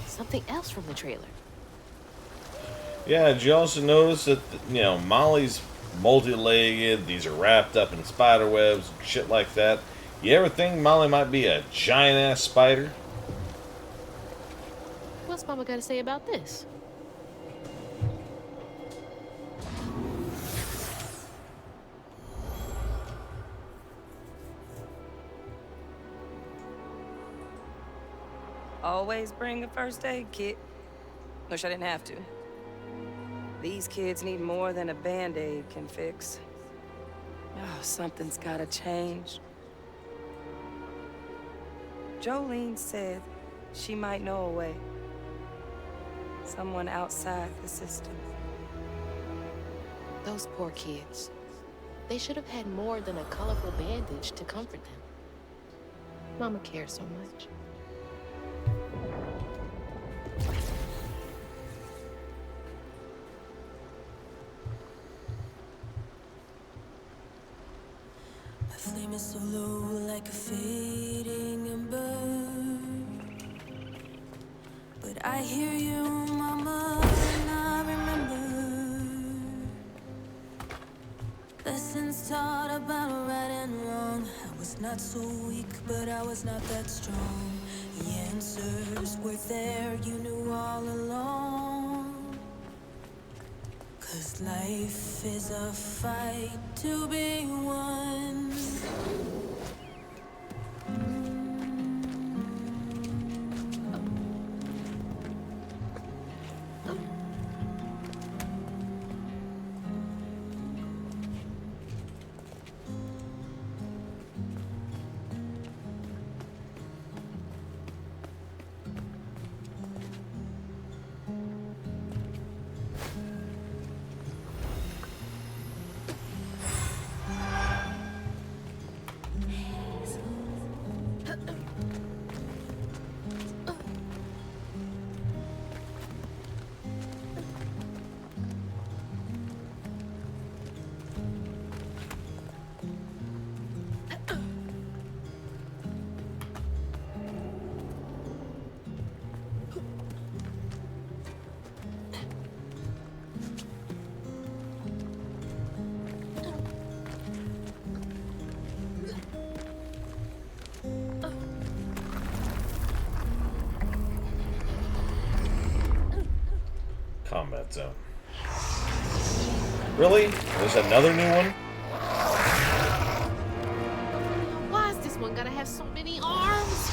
Something else from the trailer. Yeah, did you also notice that, Molly's multi-legged, these are wrapped up in spider webs, shit like that? You ever think Molly might be a giant-ass spider? What's Mama got to say about this? Always bring a first aid kit. Wish I didn't have to. These kids need more than a Band-Aid can fix. Oh, something's gotta change. Jolene said she might know a way. Someone outside the system. Those poor kids. They should have had more than a colorful bandage to comfort them. Mama cares so much. My flame is so low, like a fading ember. But I hear you, Mama, and I remember lessons taught about right and wrong. I was not so weak, but I was not that strong. The answers were there, you knew all along. 'Cause life is a fight to be won. Combat zone. Really? There's another new one? Why is this one gonna have so many arms?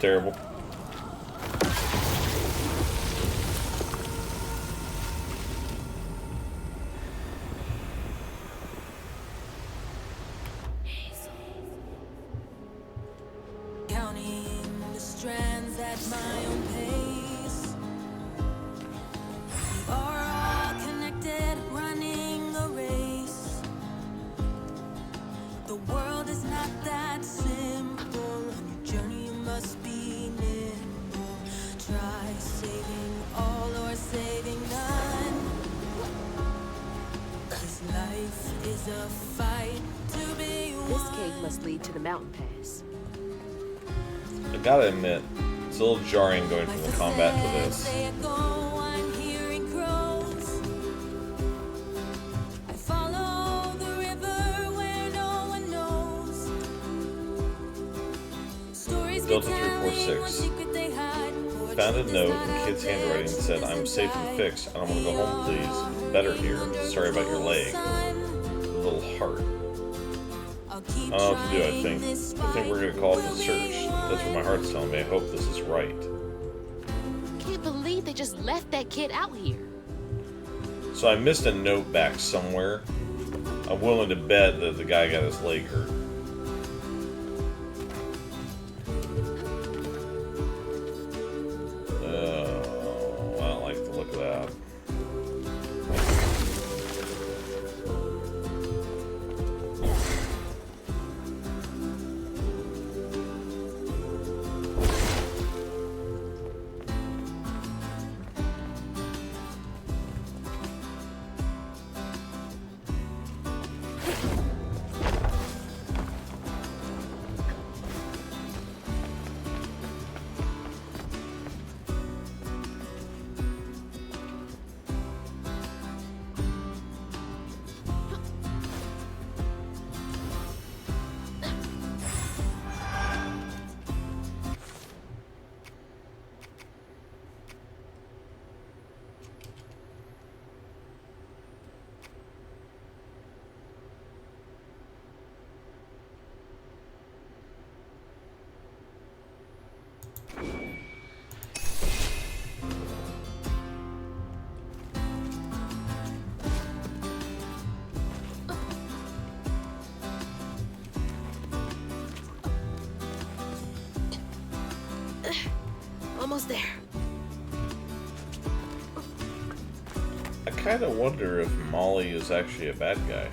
terrible. Counting the strands at my own pace. We are all connected, running a race. The world is not that simple. On your journey, you must be nimble. Try saving all or saving none. 'Cause life is a fight to be won. This cave must lead to the mountain pass. I gotta admit, it's a little jarring going from the combat to this. I'm hearing crows. I follow the river where no one knows. Stories Delta 346 found a note in kid's handwriting that said, "I'm safe and fixed, and I want to go home, please. Better here. Sorry about your leg." A little heart. I don't know what to do, I think we're gonna call it the search. That's what my heart's telling me. I hope this is right. Can't believe they just left that kid out here. So I missed a note back somewhere. I'm willing to bet that the guy got his leg hurt. Oh, I don't like the look of that. Almost there. I kind of wonder if Molly is actually a bad guy.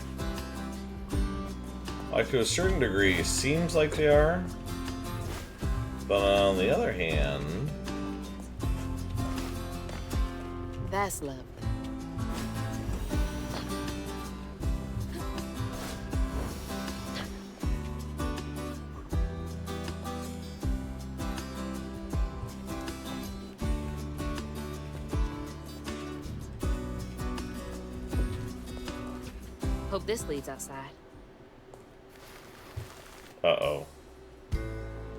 Like, to a certain degree, it seems like they are. But on the other hand... That's lovely. Hope this leads outside. Uh-oh.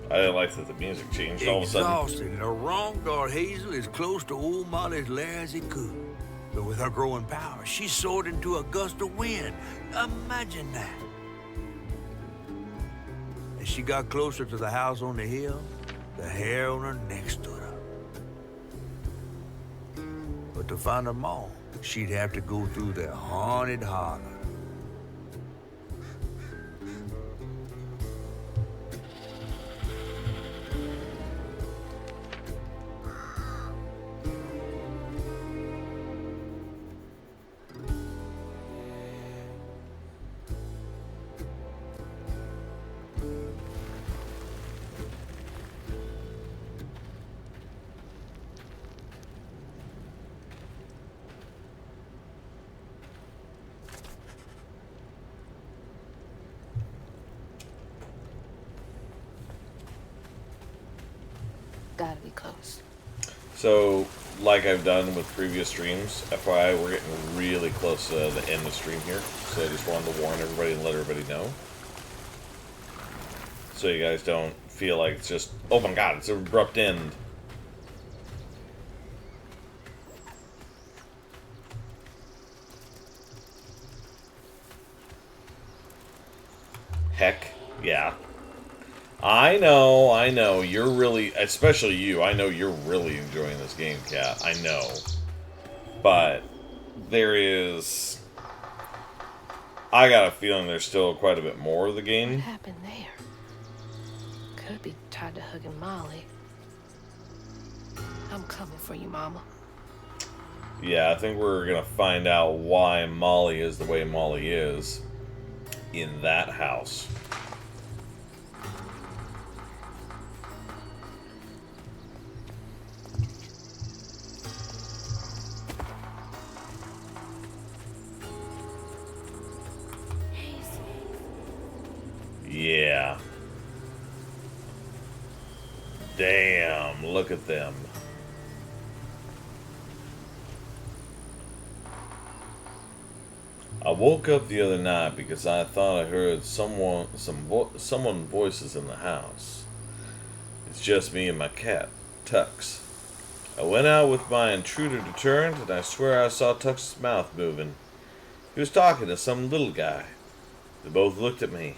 I didn't like that the music changed all of a sudden. Exhausted, and the wrong guard Hazel as close to old Molly's lair as he could. But with her growing power, she soared into a gust of wind. Imagine that. As she got closer to the house on the hill, the hair on her neck stood up. But to find them all, she'd have to go through the haunted holler. Gotta be close. So, like I've done with previous streams, FYI, we're getting really close to the end of the stream here. So I just wanted to warn everybody and let everybody know. So you guys don't feel like it's just, oh my god, it's an abrupt end. Heck, yeah. I know. You're really, especially you, I know you're really enjoying this game, Cat. I know. But there is... I got a feeling there's still quite a bit more of the What game. happened there? Could be tied to hugging Molly. I'm coming for you, Mama. Yeah, I think we're going to find out why Molly is the way Molly is in that house. Yeah. Damn, look at them. I woke up the other night because I thought I heard someone voices in the house. It's just me and my cat, Tux. I went out with my intruder deterrent and I swear I saw Tux's mouth moving. He was talking to some little guy. They both looked at me.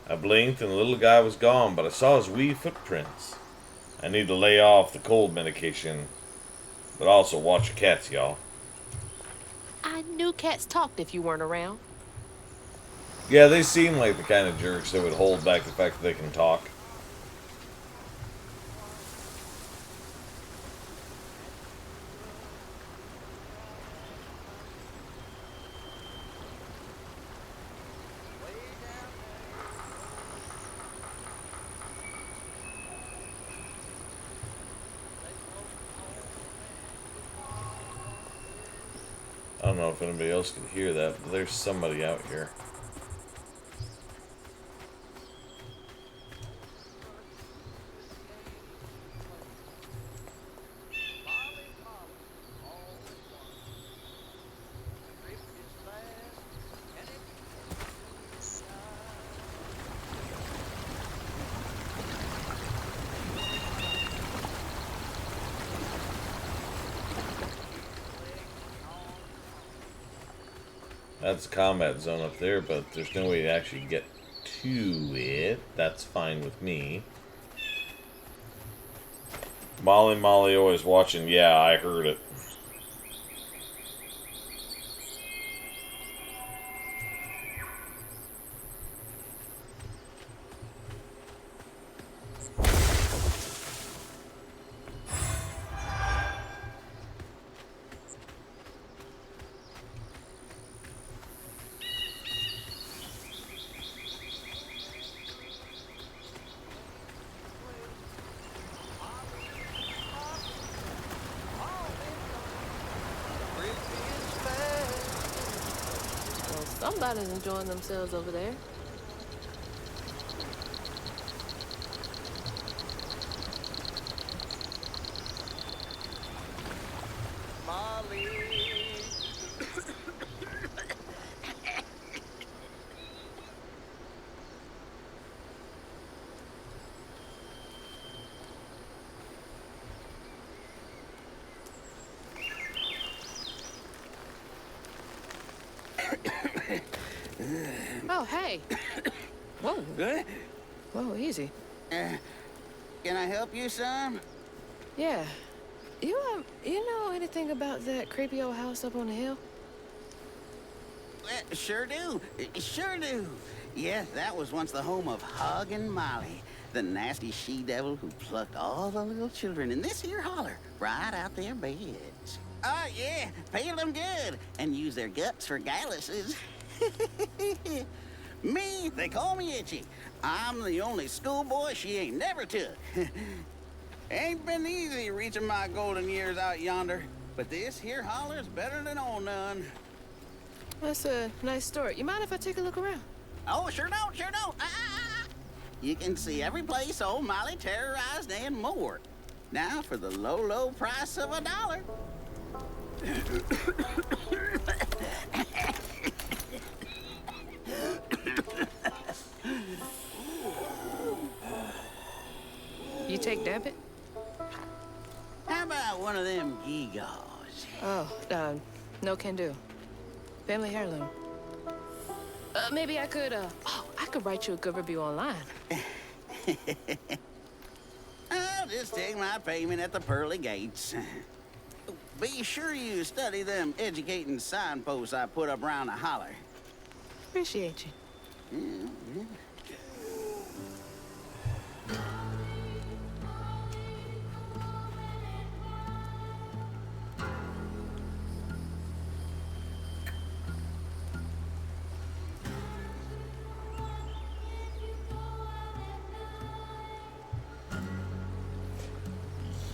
I blinked and the little guy was gone, but I saw his wee footprints. I need to lay off the cold medication, but also watch your cats, y'all. I knew cats talked if you weren't around. Yeah, they seem like the kind of jerks that would hold back the fact that they can talk. I don't know if anybody else can hear that, but there's somebody out here. That's a combat zone up there, but there's no way to actually get to it. That's fine with me. Molly always watching. Yeah, I heard it. Well, somebody's enjoying themselves over there. Molly. Oh, hey. Whoa. Good? Whoa, easy. Can I help you, son? Yeah. You know anything about that creepy old house up on the hill? Sure do. Sure do. Yes, that was once the home of Hug and Molly, the nasty she-devil who plucked all the little children in this here holler right out their beds. Oh, yeah, peel them good and use their guts for galluses. Me, they call me Itchy. I'm the only schoolboy she ain't never took. Ain't been easy reaching my golden years out yonder, but this here holler's better than old none. That's a nice story. You mind if I take a look around? Oh, sure don't, sure don't. You can see every place old Molly terrorized and more. Now for the low, low price of $1. You take debit? How about one of them gewgaws? Oh, no can do. Family heirloom. Maybe I could, I could write you a good review online. I'll just take my payment at the pearly gates. Be sure you study them educating signposts I put up around the holler. Appreciate you. Yeah.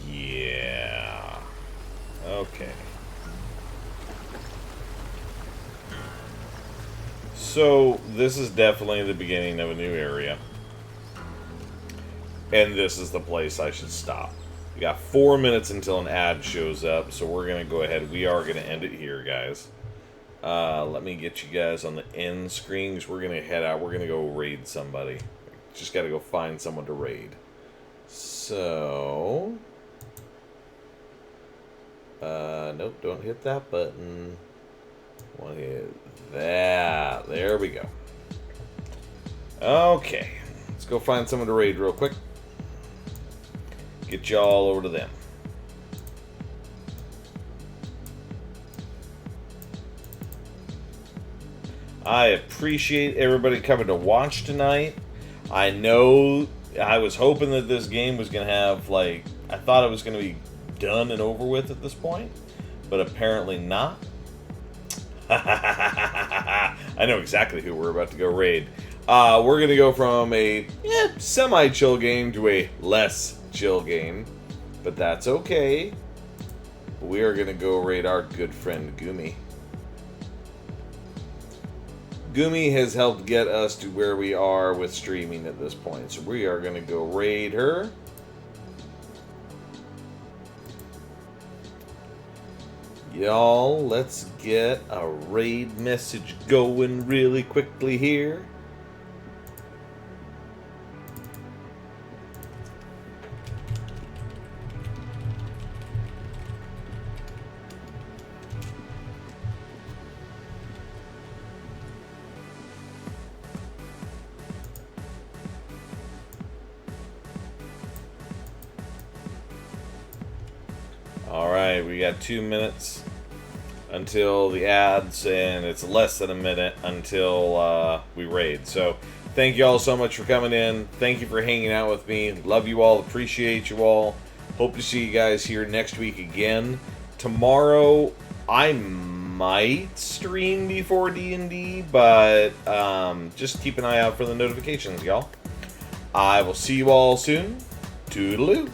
Yeah. Okay. So, this is definitely the beginning of a new area. And this is the place I should stop. We got 4 minutes until an ad shows up, so we're going to go ahead. We are going to end it here, guys. Let me get you guys on the end screen, because we're going to head out. We're going to go raid somebody. Just got to go find someone to raid. So... nope, don't hit that button. Want to hit that. There we go. Okay. Let's go find someone to raid real quick. Get y'all over to them. I appreciate everybody coming to watch tonight. I know I was hoping that this game was going to have, like, I thought it was going to be done and over with at this point, but apparently not. I know exactly who we're about to go raid. We're going to go from a semi-chill game to a less chill game, but that's okay. We are going to go raid our good friend Gumi. Gumi has helped get us to where we are with streaming at this point, so we are going to go raid her. Y'all, let's get a raid message going really quickly here. Alright, we got 2 minutes until the ads, and it's less than a minute until we raid. So, thank you all so much for coming in. Thank you for hanging out with me. Love you all. Appreciate you all. Hope to see you guys here next week again. Tomorrow, I might stream before D&D, but just keep an eye out for the notifications, y'all. I will see you all soon. Toodaloo.